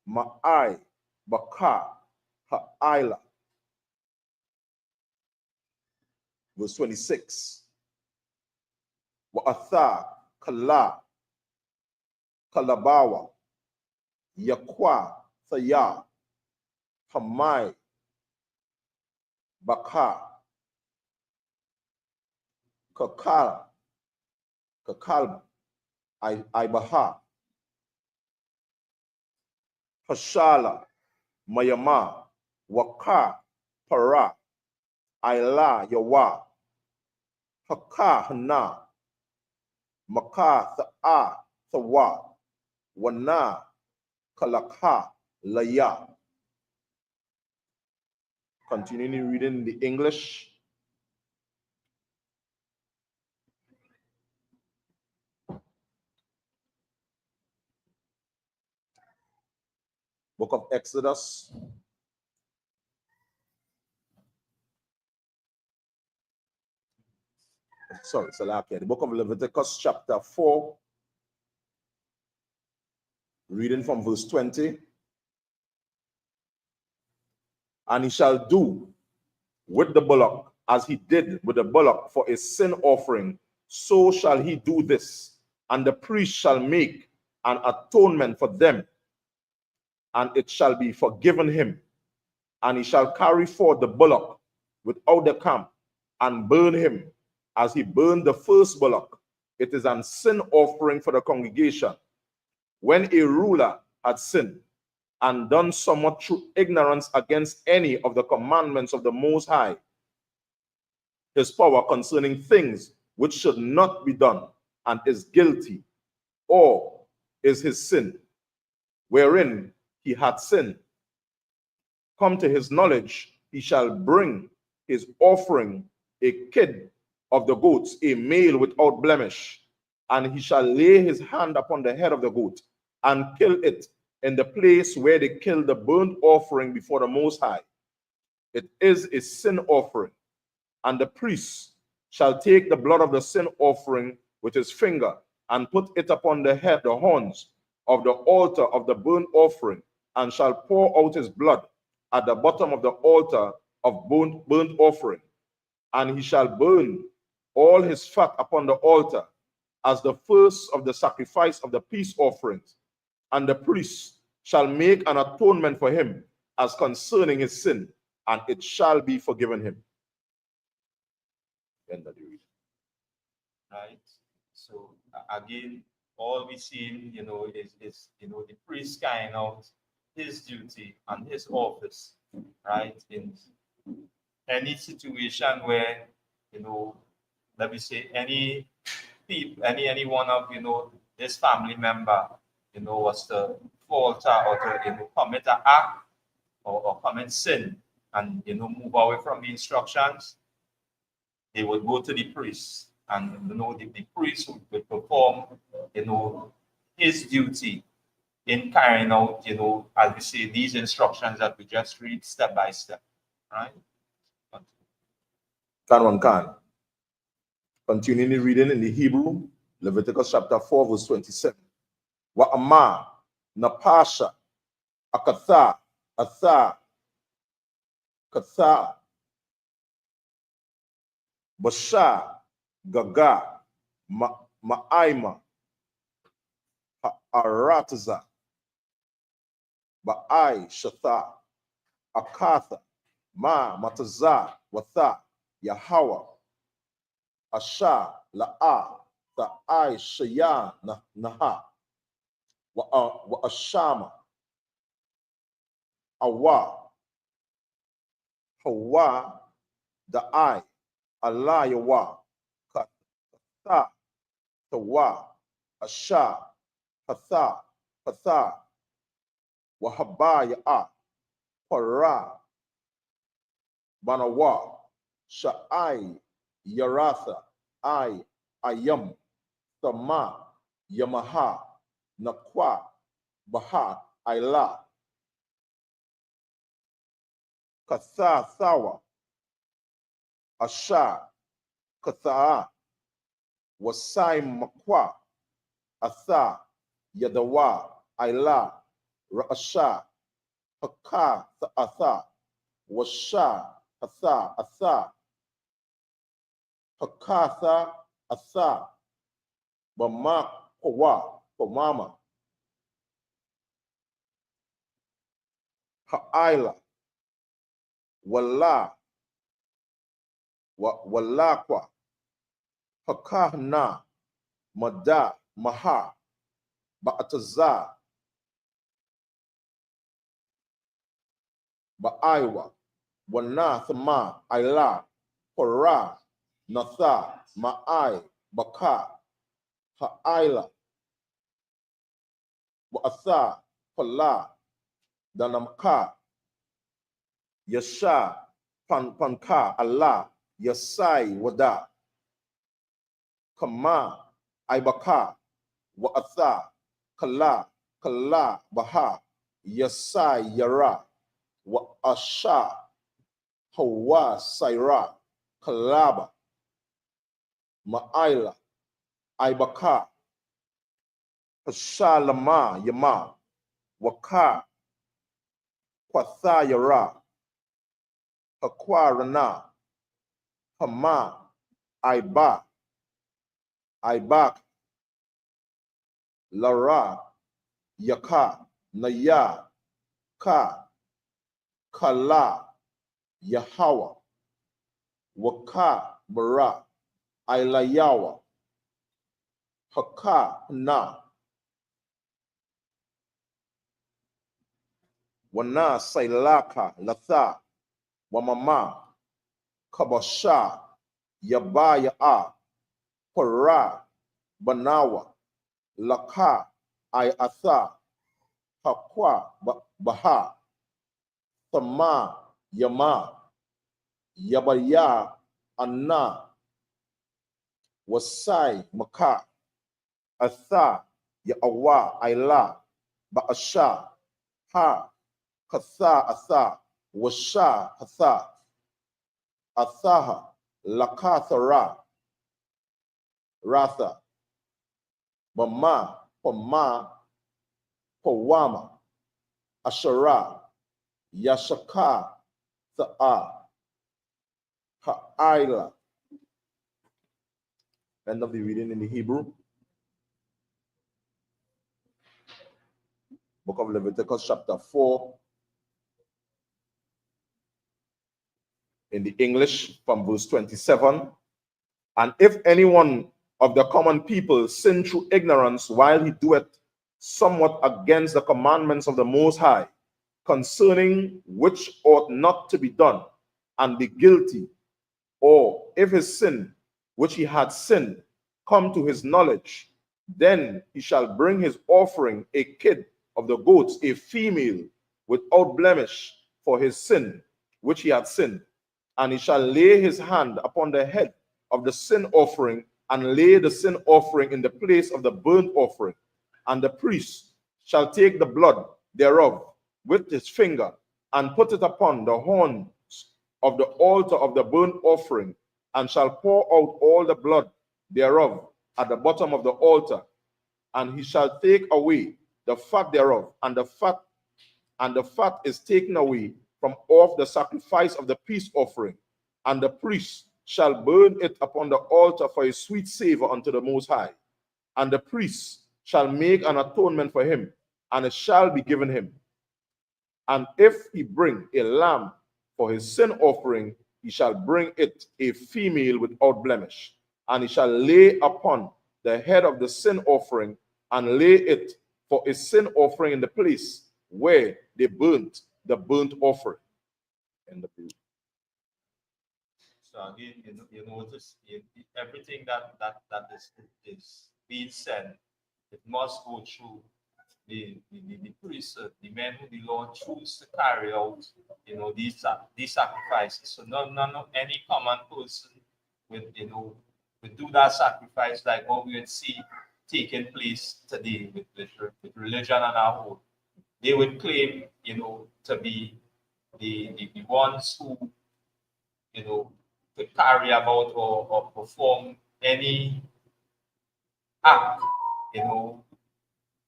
Ma'ai Baka Ha'ila. Verse 26. Wa'atha Kala Kalabawa, Yakwa Thaya, Hamai Baka Kakal Kakalb Ibaha Hashala Mayama Waka Para Ila Yawa Haka Hana Maka Tha'a Thawa Wana Kalakha Laya. Continuing reading the English. Book of Exodus. Sorry, Salakia. The book of Leviticus, chapter 4, reading from verse 20. And he shall do with the bullock as he did with the bullock for a sin offering, so shall he do this. And the priest shall make an atonement for them, and it shall be forgiven him. And he shall carry forth the bullock without the camp and burn him as he burned the first bullock. It is an sin offering for the congregation. When a ruler had sinned and done somewhat through ignorance against any of the commandments of the Most High, his power concerning things which should not be done, and is guilty, or is his sin, wherein he had sinned, come to his knowledge, he shall bring his offering, a kid of the goats, a male without blemish, and he shall lay his hand upon the head of the goat and kill it in the place where they kill the burnt offering before the Most High. It is a sin offering, and the priest shall take the blood of the sin offering with his finger and put it upon the head, the horns of the altar of the burnt offering, and shall pour out his blood at the bottom of the altar of burnt offering. And he shall burn all his fat upon the altar as the first of the sacrifice of the peace offerings. And the priest shall make an atonement for him as concerning his sin, and it shall be forgiven him. End of the reading. Right? So again, all we see, is the priest carrying out his duty and his office, right? In any situation where, let me say, any people, any one of this family member, was to falter or to commit an act or commit sin and move away from the instructions, they would go to the priest, and the priest would perform his duty in carrying out as we say, these instructions that we just read step by step, right? Can. Continuing reading in the Hebrew, Leviticus chapter 4, verse 27. Wa'ama, Napasha, Akatha, Atha, Katha, Basha, Gaga, Ma'aima, Arataza, Ba'ai, Shatha, Akatha, Mataza, Watha, Yahweh, Asha, La'a, Ta'ai, Shaya, Naha, wa Ashama, Awa, Hawa, Da'ai, Allah, Yawa, Katha, Tawa, Asha, Hatha, Hatha, Wahaba, Ya'a, Para, Banawa, Sha'ai, Yaratha, Ayam, Tama, Yamaha, Nakwa, Baha, Aila, Katha, Thawa, Asha, Katha, Wasai Makwa, Atha, Yadawa, Aila, Ra'asha, Haka, Atha, Washa, Atha, Hakatha, Atha, Bama, Kawa, Pamama, Ha'ila, Wala, Walakwa, Hakahna, Mada, Maha, Ba'ataza, Ba'aiwa, Wanathma, Aila, Para, Natha, Ma'ai, Baka, Ha'ila, Wa'atha, Pala, Danamka, Yasha, Panka, Allah, Yasai, Wada, Kama, Ibaka, Wa'atha, Kala, Baha, Yasai, Yara, Wa'asha, Hawa, Saira, Kalaba, Ma'ila, Ibaka, Hashalama, Yama, Waka, Kwatha, Yara, Hakwarana, Hama, Ibak, Lara, Yaka, Naya, Kala, Yahawa, Waka, Bara, Ilayawa, Haka, Na, Wana, Sailaka, Latha, Wamama, Kabasha, Yabaya, Para, Banawa, Laka, Atha, Hakwa, Baha, Tama, Yama, Yabaya, Anna, Wasai, Maka, Atha, Ya'awa, Aila, Ba'asha, Ha, Atha, Washa, Athaha, Lakathara, Ratha, Bama, Pawama, Ashara, Yashaka, Tha'a, Ha'ila. End of the reading in the Hebrew. Book of Leviticus chapter 4. In the English from verse 27. And if anyone of the common people sin through ignorance while he doeth somewhat against the commandments of the Most High, concerning which ought not to be done, and be guilty, or if his sin, which he had sinned, come to his knowledge, then he shall bring his offering, a kid of the goats, a female, without blemish, for his sin, which he had sinned. And he shall lay his hand upon the head of the sin offering, and lay the sin offering in the place of the burnt offering. And the priest shall take the blood thereof with his finger, and put it upon the horns of the altar of the burnt offering, and shall pour out all the blood thereof at the bottom of the altar. And he shall take away the fat thereof, and the fat is taken away from off the sacrifice of the peace offering, and the priest shall burn it upon the altar for a sweet savor unto the Most High. And the priest shall make an atonement for him, and it shall be given him. And if he bring a lamb for his sin offering, he shall bring it a female without blemish, and he shall lay upon the head of the sin offering, and lay it for a sin offering in the place where they burnt the burnt offering. And the So again, you notice everything that is being said, it must go through the priest, the men who the Lord choose to carry out, these sacrifices. So none of any common person would do that sacrifice like what we would see taking place today with religion and our whole. They would claim, to be the ones who, to carry about or perform any act,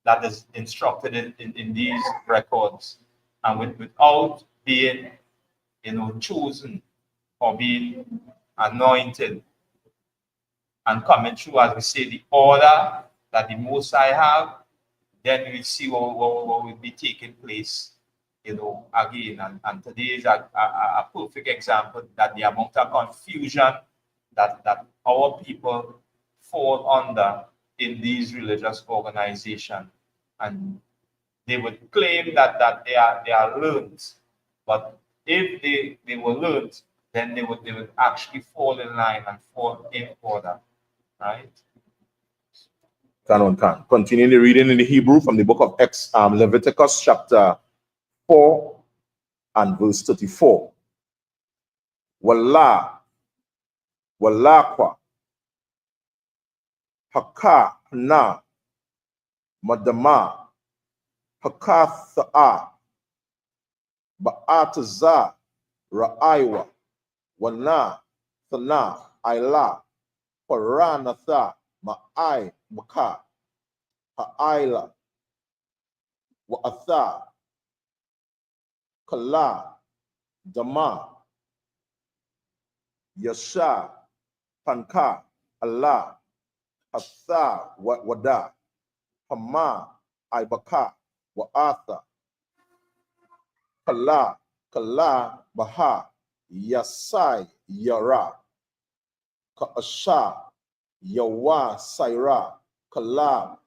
that is instructed in these records, and without being, chosen or being anointed and coming through, as we say, the order that the Most High have, then we see what will be taking place, again. And today is a perfect example that the amount of confusion that our people fall under in these religious organizations. And they would claim that they are learned, but if they were learned, then they would actually fall in line and fall in order, right? Can. Continuing the reading in the Hebrew from the book of Leviticus chapter 4 and verse 34. Wallah, wallakwa, haka, na, madama, hakatha'a, ba'ataza, ra'aiwa, wana, thana, aila, paranatha, ma'ai, baka, ha'aila, wa'atha, kala, dama, yasha, panka, Allah, hatha, wada, hama, ibaka, wa'atha, kala, baha, yasai, yara, ka'asha, yawa, saira, kala,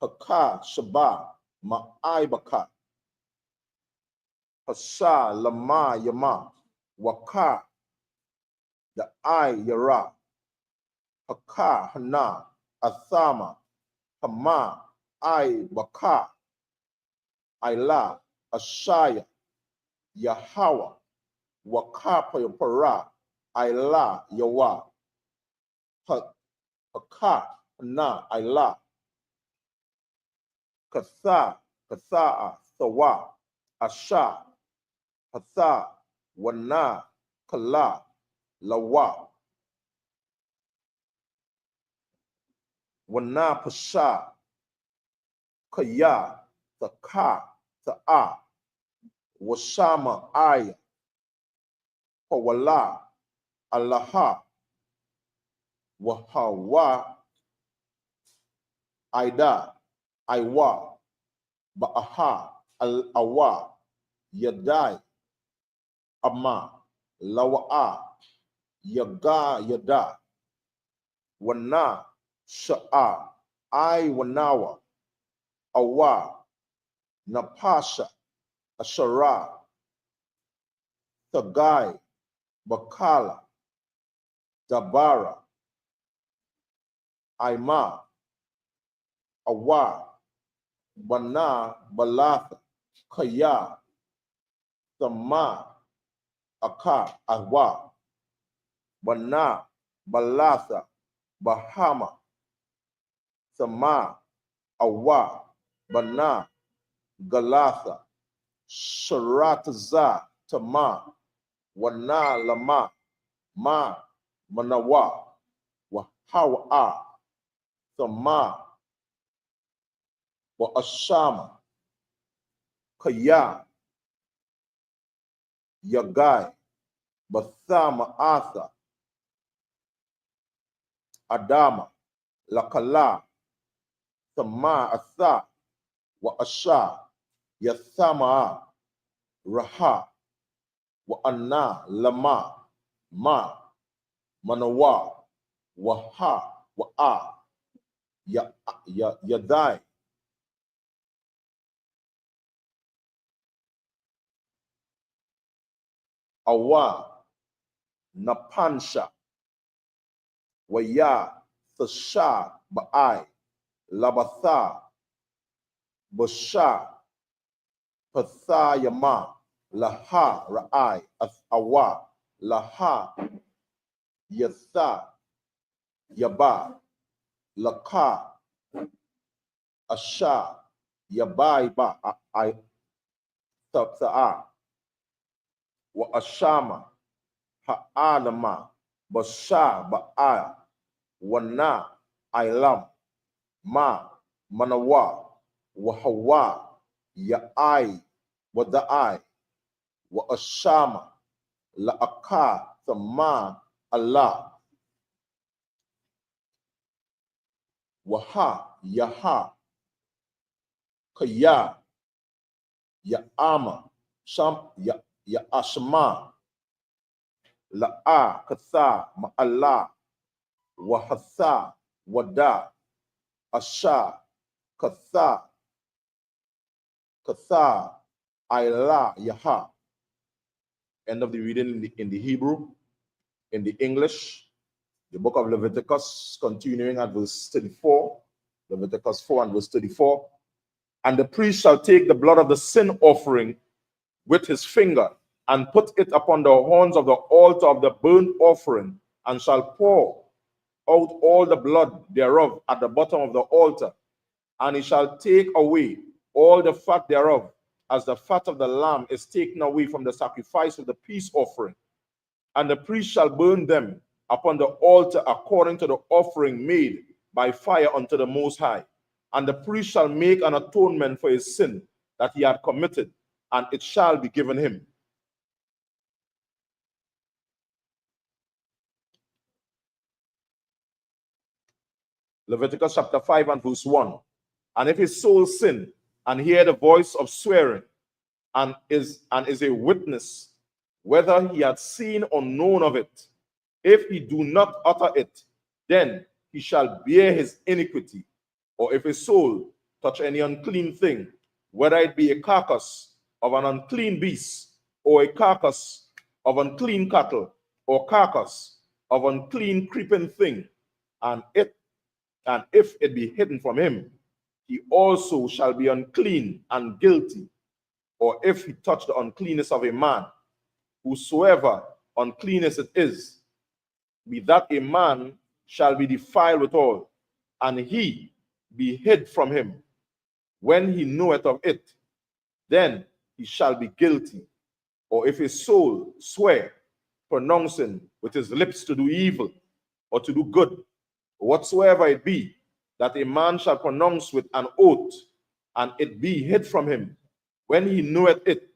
haka, shaba, ma'ibaka, hasa, lama, yama, waka, the I, yara, haka, hana, athama, hama, I, baka, Ila, Ashaya, Yahawa, Wakapa Para, Ila, Yawa, Haka, Na, Ila, Katha, Katha'a, Thawa, Asha, Hatha, Wana, Kala, Lawa, Wana Pasha, Kaya, Thaka, Tha'a, Washama, Aya, Hawala, Allaha, Wahawa, Aida, Aiwa, Ba'aha, Al-Awa, Yadai, Amma, Lawa'a, Yaga, Yada, Wana, Sha'a, I, Wanawa, Awa, Napasha, Ashara, Tagai, Bakala, Dabara, Aima, Awa, Bana, Balatha, Kaya, Sama, Aka, Awa, Bana, Balatha, Bahama, Sama, Awa, Bana, Galatha, Sharataza, Tama, Wana, Lama, Ma, Manawa, Wahawa, Sama, Wa Ashama, Kaya, Yagai, Bathama Atha, Adama, Lakala, Sama Atha, Wa Asha, Yathama, Raha, Wa Anna, Lama, Ma, Manawa, Waha, Wa'a, Yadai, Awa, Napansha, Waya, Thasha, Ba'ai, Labatha, Basha, Patha Yama, Laha, Ra'ai, Awa, Laha, Yatha, Yaba, Laka, Asha, Yabai Ba, I, Tha'a, Wa Ashama, Ha'alama, Basha, Ba'a, Wana, Ilam, Ma, Manawa, Wahawa, Ya'ai, Wada'ai, Wa Ashama, La'aka, Thama, Allah, Waha, Yaha, Kaya, Ya'ama, Sham, Ya'ashma, La'a, Katha, Ma'allah, Wahatha, Wada, Asha, Katha, Ayla, Yaha. End of the reading in the Hebrew. In the English, the book of Leviticus, continuing at verse 34, Leviticus 4 and verse 34. And the priest shall take the blood of the sin offering with his finger and put it upon the horns of the altar of the burnt offering, and shall pour out all the blood thereof at the bottom of the altar. And he shall take away all the fat thereof, as the fat of the lamb is taken away from the sacrifice of the peace offering. And the priest shall burn them upon the altar according to the offering made by fire unto the Most High. And the priest shall make an atonement for his sin that he had committed, and it shall be given him. Leviticus chapter 5 and verse 1. And if his soul sin and hear the voice of swearing, and is a witness, whether he had seen or known of it, if he do not utter it, then he shall bear his iniquity. Or if his soul touch any unclean thing, whether it be a carcass of an unclean beast, or a carcass of unclean cattle, or carcass of unclean creeping thing, and if it be hidden from him, he also shall be unclean and guilty. Or if he touch the uncleanness of a man, whosoever uncleanness it is, be that a man shall be defiled withal, and he be hid from him. When he knoweth of it, then he shall be guilty. Or if his soul swear, pronouncing with his lips to do evil or to do good, whatsoever it be, that a man shall pronounce with an oath, and it be hid from him, when he knoweth it,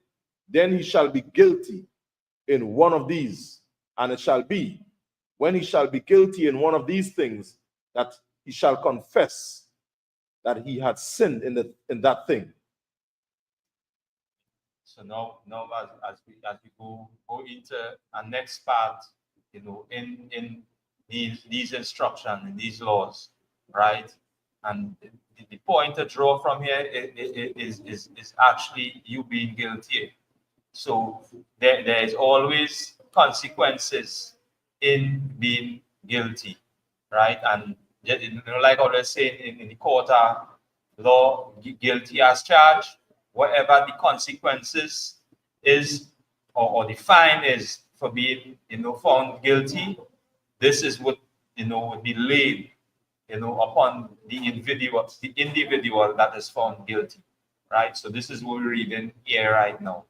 then he shall be guilty in one of these. And it shall be, when he shall be guilty in one of these things, that he shall confess that he had sinned in that thing. So now as we go into our next part, in these instructions, in these laws, right? And the point to draw from here is actually you being guilty. So there is always consequences in being guilty, right? And like I was saying, in the court of law, guilty as charged, whatever the consequences is, or the fine is for being found guilty, this is what would be laid upon the individual that is found guilty, right? So this is what we're reading here right now.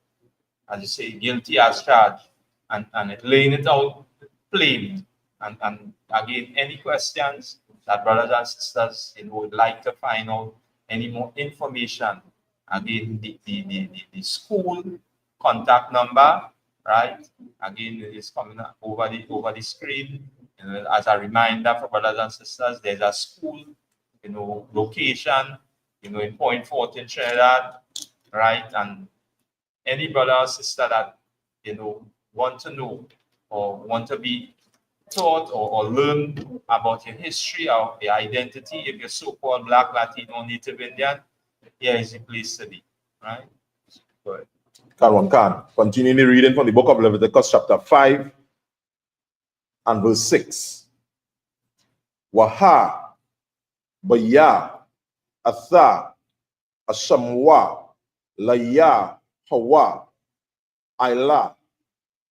As you say, guilty as charged, and it laying it out plain. And again, any questions that brothers and sisters would like to find out, any more information, again, the school contact number, right? Again, it is coming over the screen. As a reminder for brothers and sisters, there's a school, location, in Point Fort in Trinidad, right? And any brother or sister that want to know or want to be taught or learn about your history or your identity, if you're so-called Black, Latino, Native Indian, here is the place to be, right? Go ahead. Continuing reading from the book of Leviticus chapter 5 and verse 6. Waha, Baya, Atha, Ashamwa, Laya, Hawa, Ayla,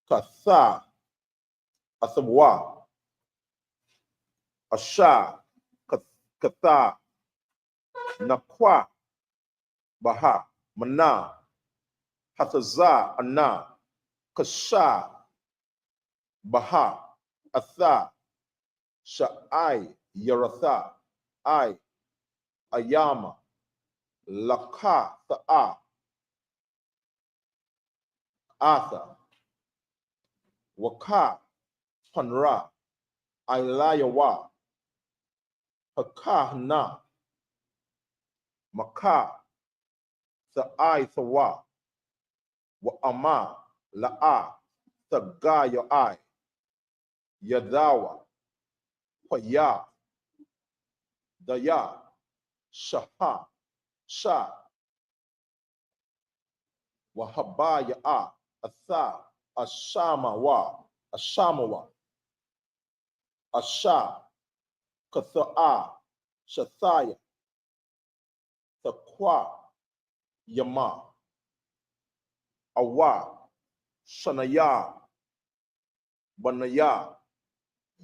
Katha, Athawa, Asha, Katha, Nakwa, Baha, Mana, Hataza, Anna, Kasha, Baha, Atha, Sha'ai, Yaratha, I, Ayama, Laka, Ta'a, Atha, Waka, Panra, Ilayawa, Hakahna, Maka, Tha'ai, Thawa, Wa'ama, La'a, Thagaya I, Yadawa, Paya, Daya, Shaha, Sha, Wahabaya A, Atha, Ashamawa, Ashamawa, Asha, Katha'a, Shathaya, Thaqwa, Yama, Awa, Shanaya, Banaya,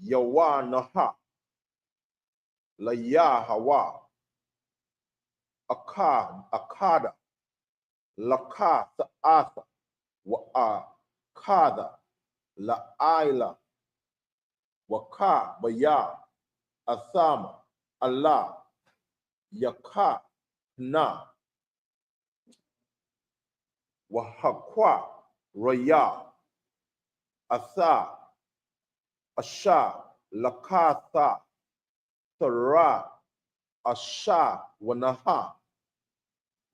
Yawa Naha, Laya Hawa, Akada, Laka Tha'atha, Wa'akada, La'aila, Waka Baya, Athama, Allah, Yaka Na, Wahakwa, Raya, Atha, Asha, Lakatha, Tara, Asha, Wanaha,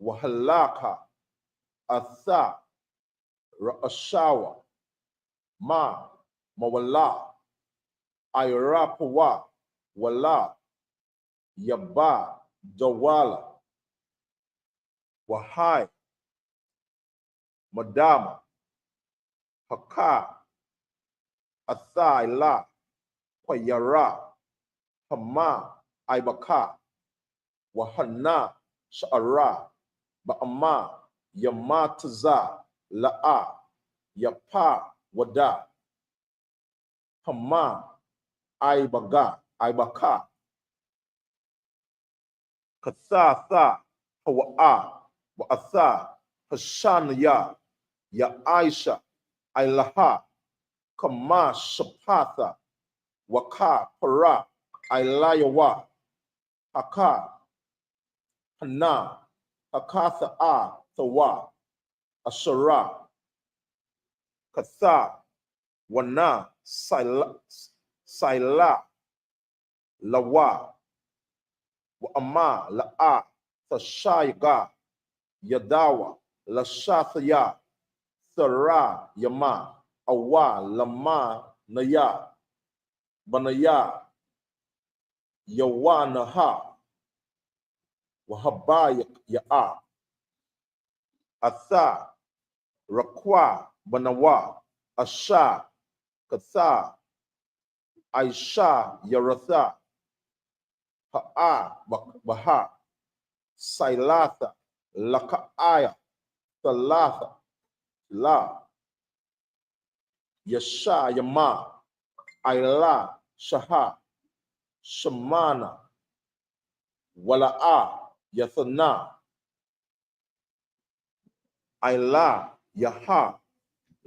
Wahalaka, Atha, Ra'ashawa, Mawala, Irapawa, Wala, Yaba, Dawala, Wahai, Madama, Haka, Athaila, Payara, Hama, Ibaka, Wahana, Sha'ara, Ba'ama, Yamataza, La'a, Yapa, Wada, Hama, Ibaka, Kathatha, Hawa'a, Wa'atha, Hashanaya, Ya Aisha, Ilaha, Kama Shapatha, Waka, Para, Ilayawa, Haka, Hana, Hakatha A, Thawa, Ashara, Katha, Wana, Saila, Lawa, Wa'ama, La'a, Thashayaga, Yadawa, Lashathaya, Thara, Yama, Awa, Lama, Naya, Banaya, Yawanaha, Wahabaya Ya'a, Atha, Rakwa, Banawa, Asha, Katha, Aisha, Yaratha, Ha'a, Baha, Sailatha, Laka'aya, Thalatha, La, Yasha, Yama, Aila, Shaha, Shamana, Wala'a, Yathana, Aila, Yaha,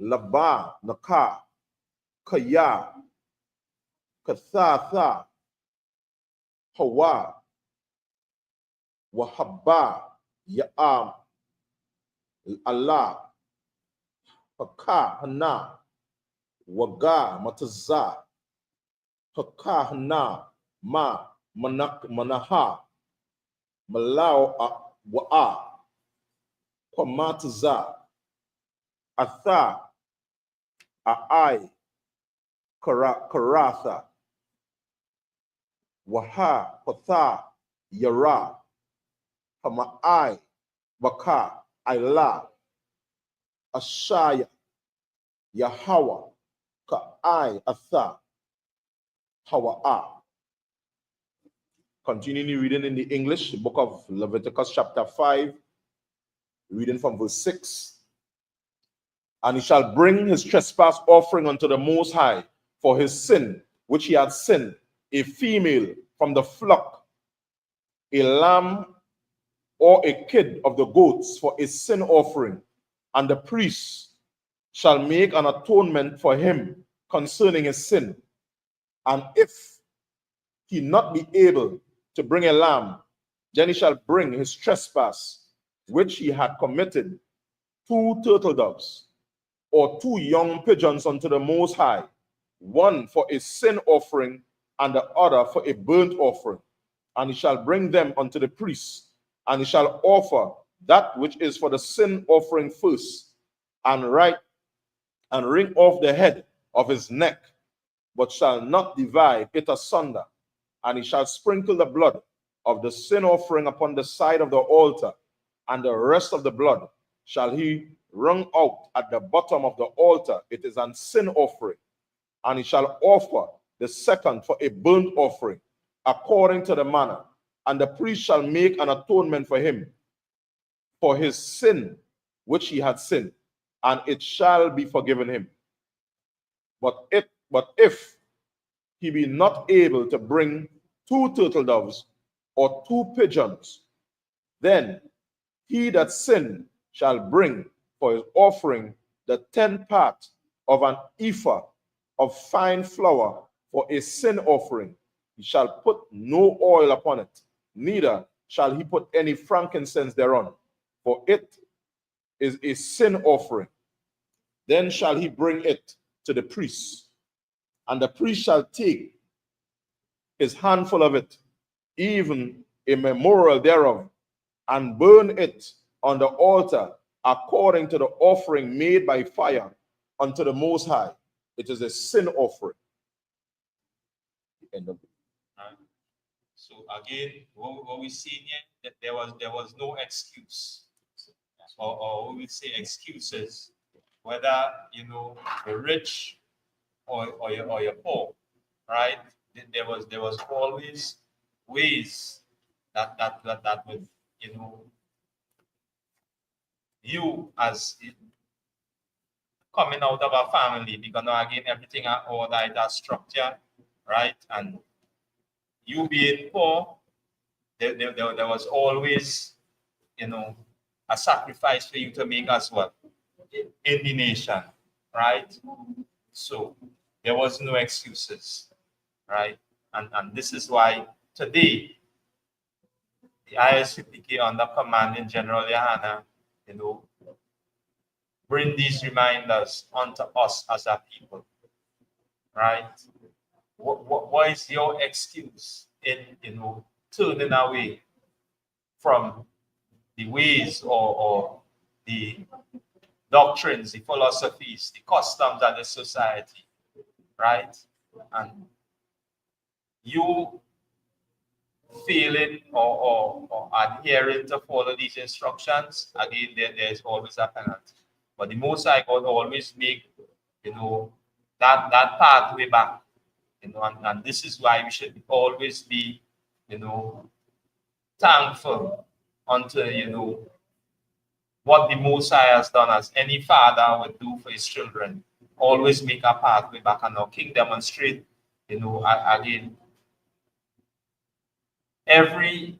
Laba, Naka, Kaya, Kathatha, Hawa, Wahaba, Ya'am, Allah, Haka, Hana, Waga, Mataza, Haka, Hana, Manaha, Malau, Wa'a, Kwamataza, Atha, A'ai, Karatha, Waha, Patha, Yara, Hama'ai, Baka, Aila, Ashaya, Yahawa, Ka'ai, Atha, Hawa'a. Continuing reading in the English, the book of Leviticus chapter 5, reading from verse 6. And he shall bring his trespass offering unto the Most High for his sin, which he had sinned, a female from the flock, a lamb or a kid of the goats for a sin offering, and the priest shall make an atonement for him concerning his sin. And if he not be able to bring a lamb, then he shall bring his trespass, which he had committed, 2 turtle doves, or 2 young pigeons unto the Most High, one for a sin offering, and the other for a burnt offering. And he shall bring them unto the priest, and he shall offer that which is for the sin offering first, and wring off the head of his neck, but shall not divide it asunder. And he shall sprinkle the blood of the sin offering upon the side of the altar, and the rest of the blood shall he wring out at the bottom of the altar. It is an sin offering. And he shall offer the second for a burnt offering, according to the manner. And the priest shall make an atonement for him, for his sin which he had sinned, and it shall be forgiven him. But if he be not able to bring 2 turtle doves or 2 pigeons, then he that sinned shall bring for his offering the 10th part of an ephah of fine flour for a sin offering. He shall put no oil upon it, neither shall he put any frankincense thereon, for it is a sin offering. Then shall he bring it to the priest, and the priest shall take his handful of it, even a memorial thereof, and burn it on the altar according to the offering made by fire unto the Most High. It is a sin offering. The end of it. Right. So again, what we see here, that there was no excuse, or we say excuses, whether you're rich or you're poor, right? There was always ways that would you as coming out of a family, because now again everything are order, it has structure, right? And you being poor, there was always a sacrifice for you to make as well in the nation, right? So there was no excuses, right? And this is why today the ISUPK under commanding General Yahana, bring these reminders onto us as a people, right? What is your excuse in turning away from the ways or the doctrines, the philosophies, the customs of the society, right? And you failing or adhering to follow these instructions, again, there's always a penalty. But the Most High God always make, that pathway back, and this is why we should always be, thankful unto, what the Most High has done, as any father would do for his children. Always make a pathway back, and our King demonstrate, again, every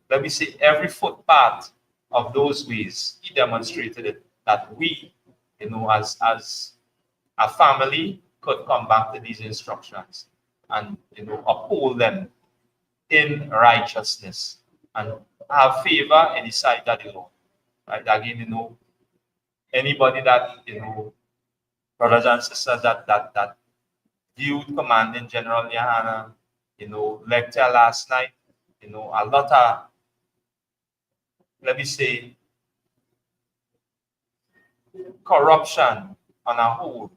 footpath of those ways. He demonstrated it, that we, as a family, could come back to these instructions and uphold them in righteousness and have favor in the sight of the Lord. Right? Again, anybody that brothers and sisters that viewed Commanding General Yahana, lecture last night, a lot of, let me say, corruption on a whole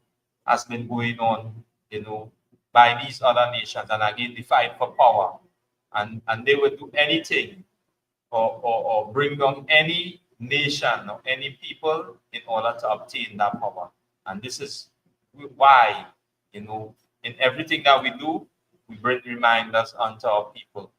has been going on, by these other nations, and again the fight for power, and they would do anything or bring down any nation or any people in order to obtain that power. And this is why, in everything that we do, we bring reminders unto our people,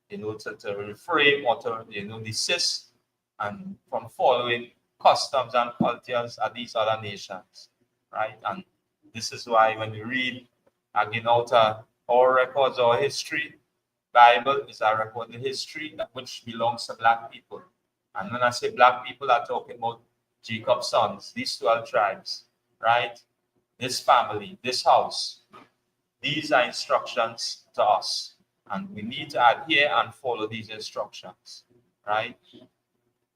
to refrain or to desist and from following customs and cultures of these other nations, right? And this is why when we read again out our records, our history, Bible is a record of history which belongs to black people. And when I say black people, I'm talking about Jacob's sons, these 12 tribes, right? This family, this house. These are instructions to us. And we need to adhere and follow these instructions, right?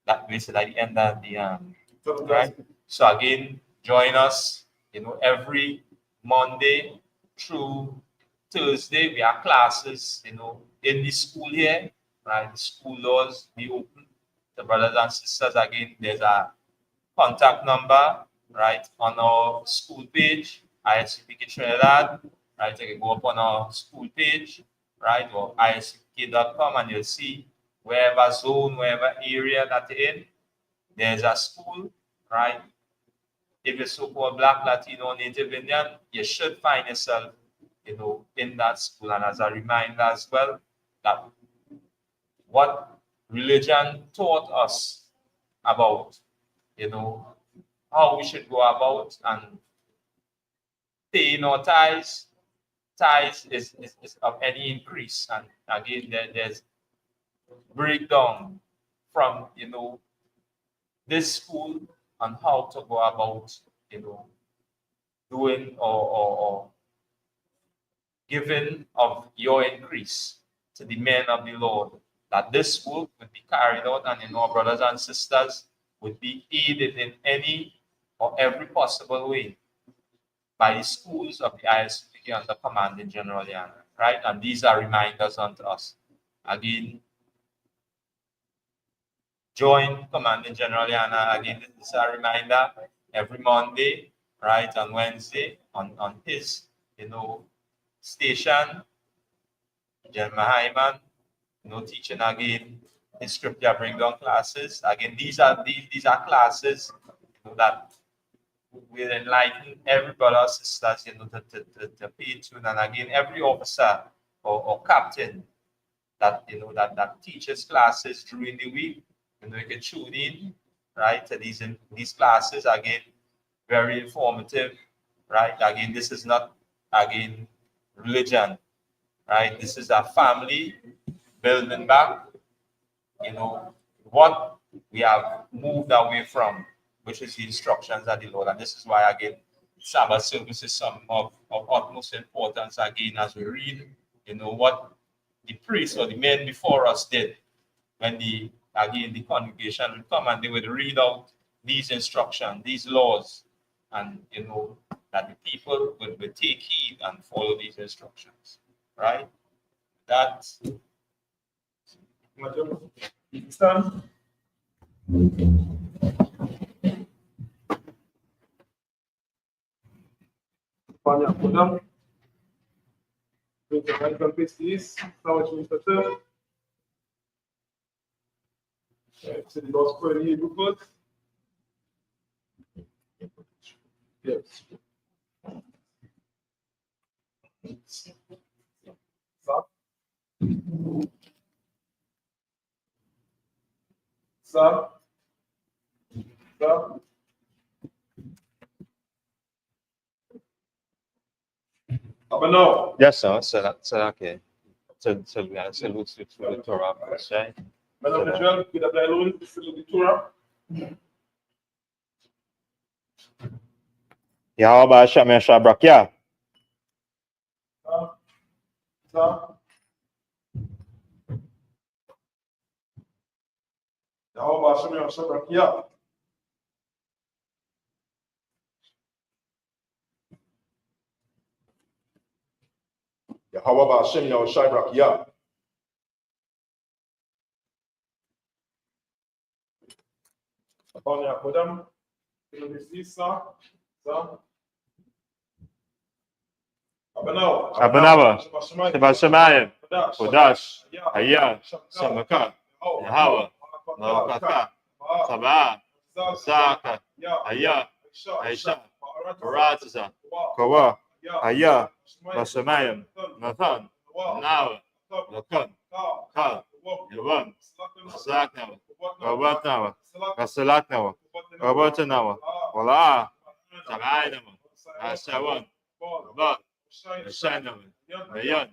That we said at the end of the right. So again, join us, every Monday through Thursday. We have classes, in the school here, right? The school doors be open. The brothers and sisters, again, there's a contact number, right, on our school page, ISUPK Trinidad, right? You can go up on our school page, right, or isupk.com, and you'll see wherever zone, wherever area that you're in, there's a school, right? If you're so-called Black, Latino, Native Indian, you should find yourself, in that school. And as a reminder as well, that what religion taught us about, how we should go about and paying our tithes. Tithes is of any increase. And again, there's breakdown from, this school on how to go about, doing or giving of your increase to the men of the Lord. That this work would be carried out, and our brothers and sisters would be aided in any or every possible way by the schools of the ISUPK under command in General Yana, right? And these are reminders unto us. Again, join Commanding General Yana. Again, this is a reminder every Monday, right, on Wednesday, on his, station, General Hyman, teaching again his scripture bring down classes. Again, these are classes, that will enlighten every brother or sisters, to pay attention. And again, every officer or captain that that teaches classes during the week, you can tune in, right, to these classes. Again, very informative, right? Again, this is not, again, religion, right? This is a family building back, what we have moved away from, which is the instructions of the Lord. And this is why, again, Sabbath service is some of utmost importance, again, as we read, what the priests or the men before us did when the congregation would come and they would read out these instructions, these laws, and that the people would take heed and follow these instructions, right? That's Stand. Pania, put down. Bring the right hand face to this. Now it's Mr. Turn. To the Lord's Prayer, you do good. Yes. Stop. Stop. Stop. Up and now. yes, sir. So okay. So we are salute to the Torah first, right? Madame Michel, with the balloon, salute the Torah. Yahweh Hashem Yeshua Brakya. Stop. Yahweh Hashem Yeshua Brakya. Yahweh Ba'ashem Yahushai Brakiyah. Upon Yakodam, Sa. Abanawa, Sebashamayim, Kodash, Haya, Samaka, Yahweh, Malakaka, Sabah, Zaka, Haya, Aisha, Barataza, Kawa, Haya, Bashamayim, Nathan, Nawa, Lakan, Kal, Yavan, Salaknawa, Gabatnawa, Gasalaknawa, Gabatanawa, Wala, Sabainawa, Asawan, Gabat, Shanaman, Mayan,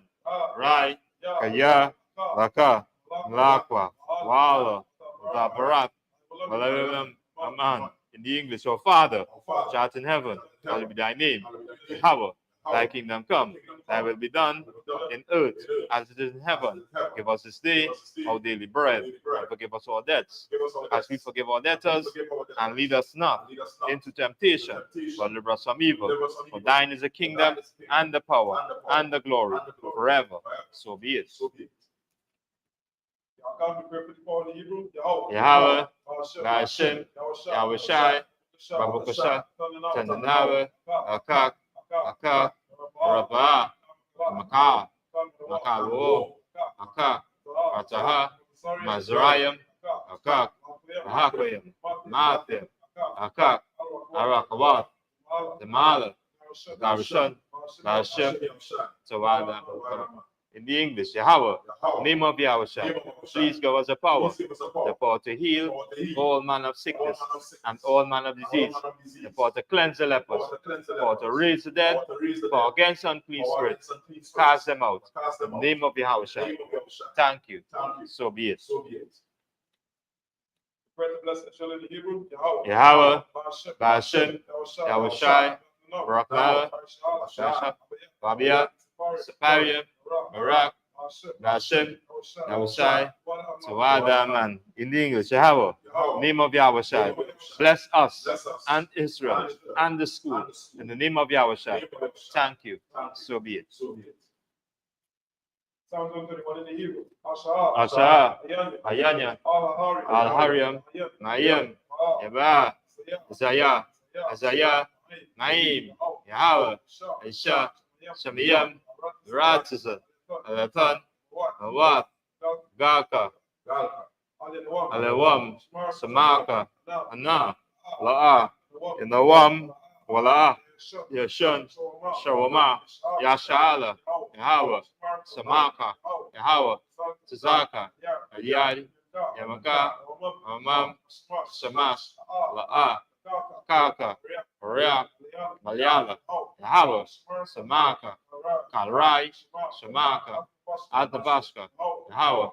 Rai, Kaya, Laka, Lakwa, Wala, Zabarak, Malayalam, Aman. In the English, O Father, which art in heaven, hallowed be thy name. Yahweh, thy kingdom come, thy will be done in earth as it is in heaven. Give us this day our daily bread, and forgive us our debts, as we forgive our debtors, and lead us not into temptation, but deliver us from evil. For thine is the kingdom, and the power, and the glory, forever. So be it. Yahweh, Hashem, Yahweh Shai, Babakasha, Tandanawe, Akak, Akak, Rabah, Maka, Makawo, Akak, Ataha, Mazrayim, Akak, Hakoyim, Mathim, Akak, Arakawat, the Mala, Garushan, Hashem, Tawada. In the English, Yahweh, name of Yahweh Shai, please give us the power to heal all manner of sickness and all manner of disease, the power to cleanse the lepers, the power to raise the dead, the power against unclean spirits, cast them out. In the name of Yahweh Shai. Thank you. So be it. Yahweh, Bashem, Yahweh Shai, Barakna, Babia, Saparia, Barak, Bashem, Yahweh Shai, Tawada man. In the English, Yahweh, name of Yahweh Shai. Bless us and Israel and the school. In the name of Yahweh Shai. Thank you. So be it. Psalms 131 in the Hebrew. Asha, Ayanya, Al Hariam, Mayim, Yaba, Isaiah, Isaiah, Naim, Yahweh, Isha, Shamiyam, Ratisa, Alatan, Awat, Gaka, Alawam, Samaka, Ana, La'a, Inawam, Wala, Yashun, Shawama, Yashala, Yahweh, Samaka, Yahweh, Tazaka, Ayari, Yamaka, Amam, Shamash, La'a, Kaka, Ria, Malyala, Yahweh, Samaka, Kalrai, Shamaka, Atabashka, Yahweh,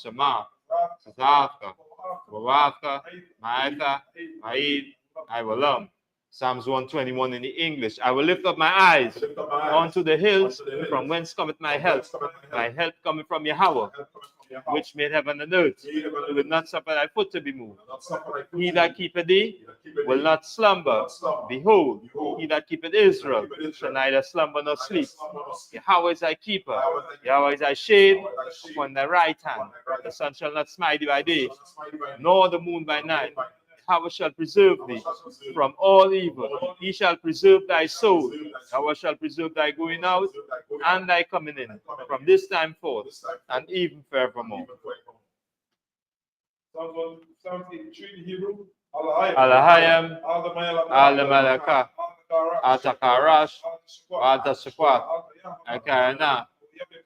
Shama, Tazaka, Wawaka, Maita, Maid, Iwalam. Psalms 121 in the English. I will lift up my eyes unto the hills, from whence cometh my help. My help cometh from Yahweh, which made heaven and earth. He will not suffer thy foot to be moved. He that keepeth thee will not slumber. Behold, he that keepeth Israel shall neither slumber nor sleep. Yahweh is thy keeper. Yahweh is thy shade upon thy right hand. The sun shall not smite thee by day, nor the moon by night. Yahweh shall preserve thee from all evil. He shall preserve thy soul. Yahweh shall preserve thy going out and thy coming in from this time forth and even forevermore. Psalms 83 in Hebrew. Alahayam, Alamalaka, Atakarash, Altasakwat, Akarana,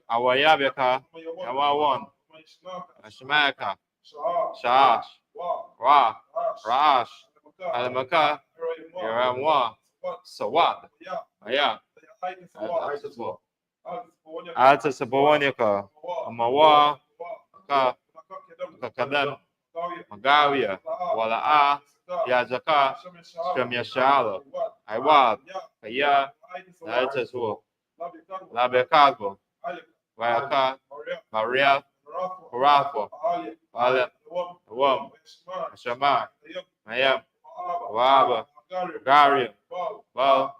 Awayabaka, Yawawan, Ashmaka, Shaash, Ra, Raash, Alamaka, Yaramwa, Sawat, Aya, Alta Sabawanika, Amawa, Kakadam, Magawia, Wala'a, Yazaka, Shamyashala, Iwab, Aya, Altaswo, Labekago, Wayaka, Maria, Rafa, Alep, Wam, Shama, Mayam, Waba, Gariam, Bal,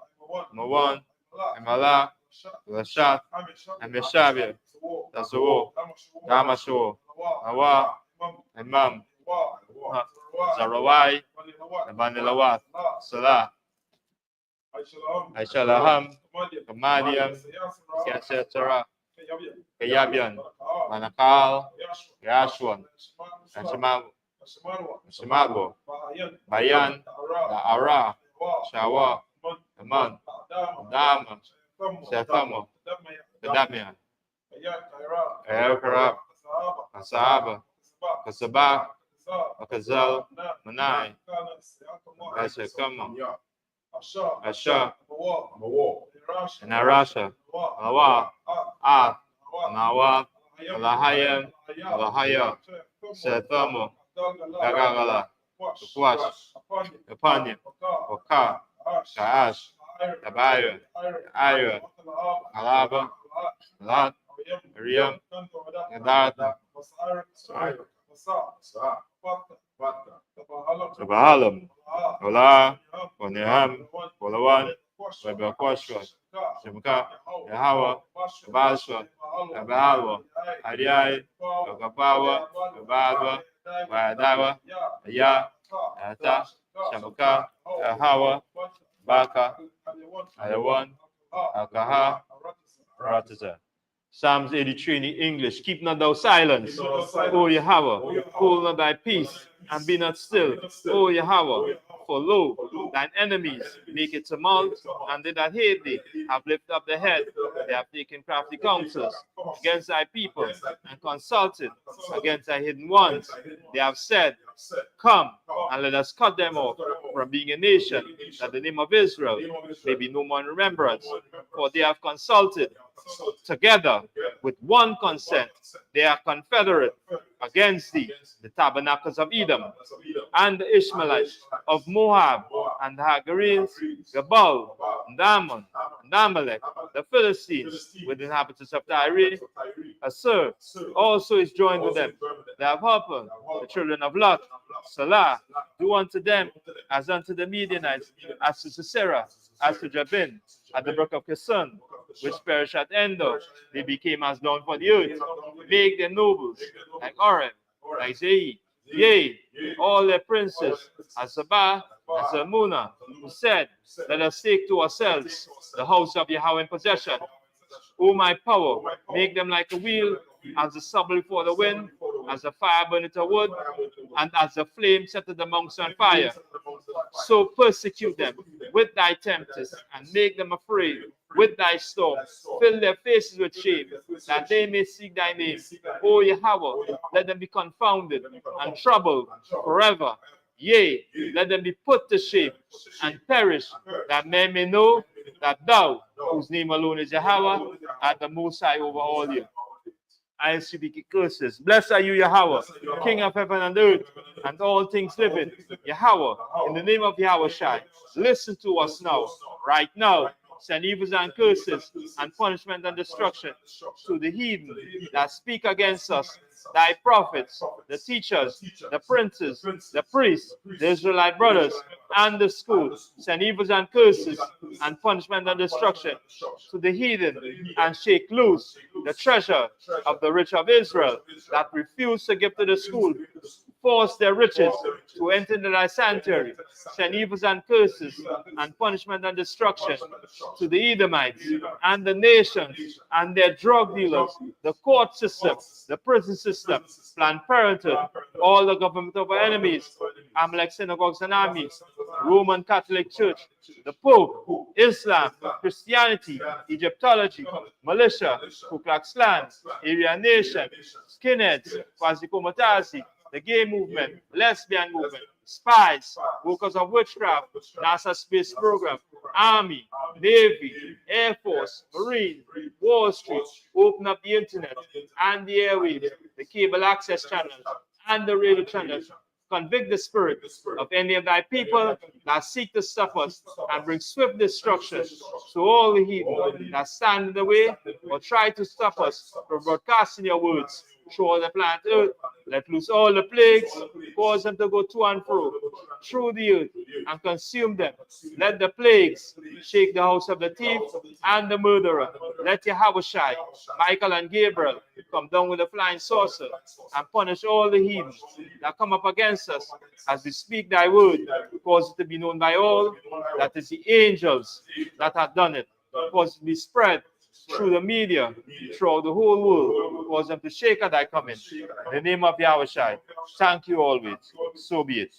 Mawan, Amala, Lashat, Amishabia, Tasawo, Damasho, Awa, Imam, Zarawai, Abanilawat, Salah, Aishalaham, Kamadiam, Yashatara, Kayabian, Manakal, Yashwan, Shimago, Bayan, Ara, Shawa, Aman, Dama, Sethamo, Kadamian, Elkarab, Kasaba, Kasaba, Akazal, Manai, Ashakama, Asha, and Arasha, Awa, Ah, Nawa, Alahayam, Alahaya, Sethamo, Gagala, Tukwash, Kapanya, Oka, Kaash, Tabaya, Ira, Alaba, Lat, Miriam, Gadad, Sabahalam, Ola, Oneham, Olawan, Webakwashwa, Shemka, Yahawa, Baswa, Abahawa, Adiai, Okapawa, Babadwa, Wadawa, Aya, Ata, Shamuka, Yahawa, Baka, Ayawan, Akaha, Ratata. Psalms 83 in the English. Keep not thou silence, O Yahweh. Hold not thy peace, and be not still, O Yahweh. For lo, thine enemies make a tumult, and they that hate thee have lifted up their head. They have taken crafty counsels against thy people, and consulted against thy hidden ones. They have said, Come, and let us cut them off from being a nation, that the name of Israel may be no more in remembrance. For they have consulted together with one consent. They are confederate against thee, the tabernacles of Edom, and the Ishmaelites of Moab, and the Hagarenes, Gabal, and Ammon, and Amalek, the Philistines, with the inhabitants of Tyre. Assur also is joined with them. They have Hopper, the children of Lot, Salah, do unto them as unto the Midianites, as to Sisera, as to Jabin, at the brook of Kison, which perished at Endor. They became as dawn for the earth. Make their nobles like Orem, like Zei, yea, all their princes, as Sabah, as Zalmunna, who said, Let us take to ourselves the house of Yahweh in possession. O my power, make them like a wheel, as the stubble before the wind, as the fire burneth a wood, and as the flame setteth the monks on fire. So persecute them with thy tempest, and make them afraid with thy storm. Fill their faces with shame, that they may seek thy name. O Yahweh, let them be confounded and troubled forever. Yea, let them be put to shame and perish, that men may know that thou, whose name alone is Yahweh, art the Most High over all you. ISUPK curses. Blessed are you, Yahweh, King of heaven and earth, and all things living. Yahweh, in the name of Yahweh Shai, listen to us now, right now. Send evils and curses and punishment and destruction to the heathen that speak against us, thy prophets, the teachers, the princes, the priests, the Israelite brothers, and the school. Send evils and curses and punishment and destruction to the heathen, and shake loose the treasure of the rich of Israel that refuse to give to the school. Force their riches to enter into thy sanctuary. Send evils and curses and punishment and destruction to the Edomites and the nations and their drug dealers, the court system, the prison system, Planned Parenthood, all the government of our enemies, Amalek synagogues and armies, Roman Catholic Church, the Pope, Islam, Christianity, Egyptology, militia, Ku Klux Klan, Aryan Nation, skinheads, Quasi-Comitazi, the gay movement, lesbian movement, spies, workers of witchcraft, NASA space program, Army, Navy, Air Force, Marine, Wall Street, open up the internet and the airwaves, the cable access channels, and the radio channels. Convict the spirit of any of thy people that seek to stop us, and bring swift destruction to all the heathen that stand in the way or try to stop us from broadcasting your words through all the planet earth. Let loose all the plagues, cause them to go to and fro through the earth and consume them. Let the plagues shake the house of the thief and the murderer. Let Yahweh Shai, Michael and Gabriel come down with a flying saucer and punish all the heathens that come up against us as we speak thy word. Cause it to be known by all that is the angels that have done it. Cause it to be spread through the media, throughout the whole world, cause them to shake at thy coming. In the name of Yahweh Shai, thank you always. So be it.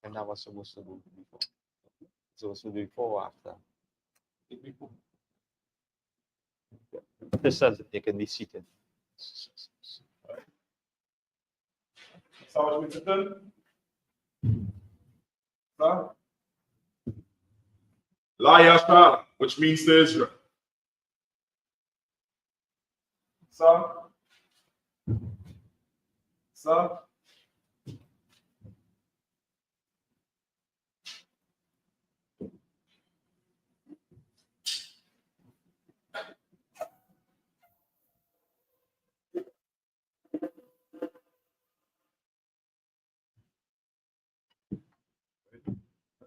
And that was supposed to do before. So to do before or after? This says that they can be seated. Sabe which means written? Sir? La Yashar, which means to Israel. Sir? Sir?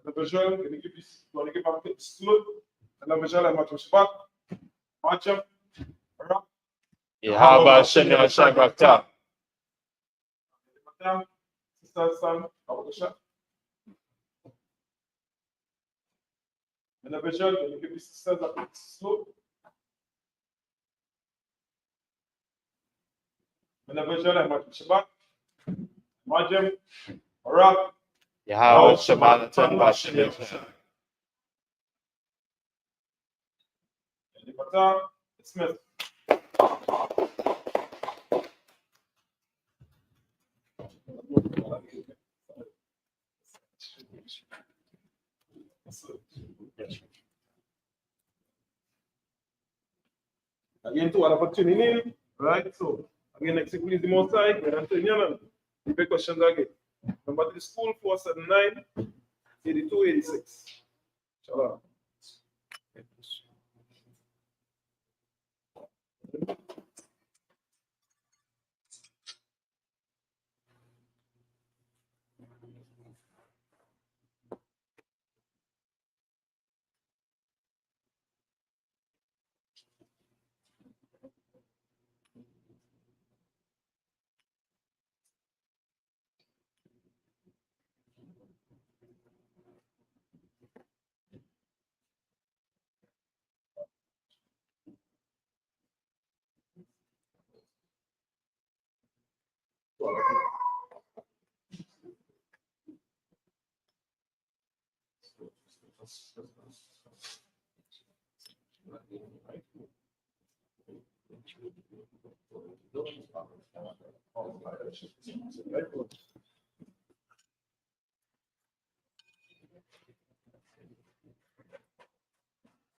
The visual, can you give back to the stool? And the visual, I'm going to back. March up. Alright. Yahweh Shem Yahshua Barakatah. Sister, son, how the shot? And the visual, can you give the sisters a bit slow? And the visual, I'm going to back. March up. Alright. Yahweh Shabbat Shem Yahshua. And the baton, Smith. Again, to an opportunity, right? So, again, next week, please, the most high, and Antonio, the big questions again. Number to the school, 479 82 86. Shalom. Right.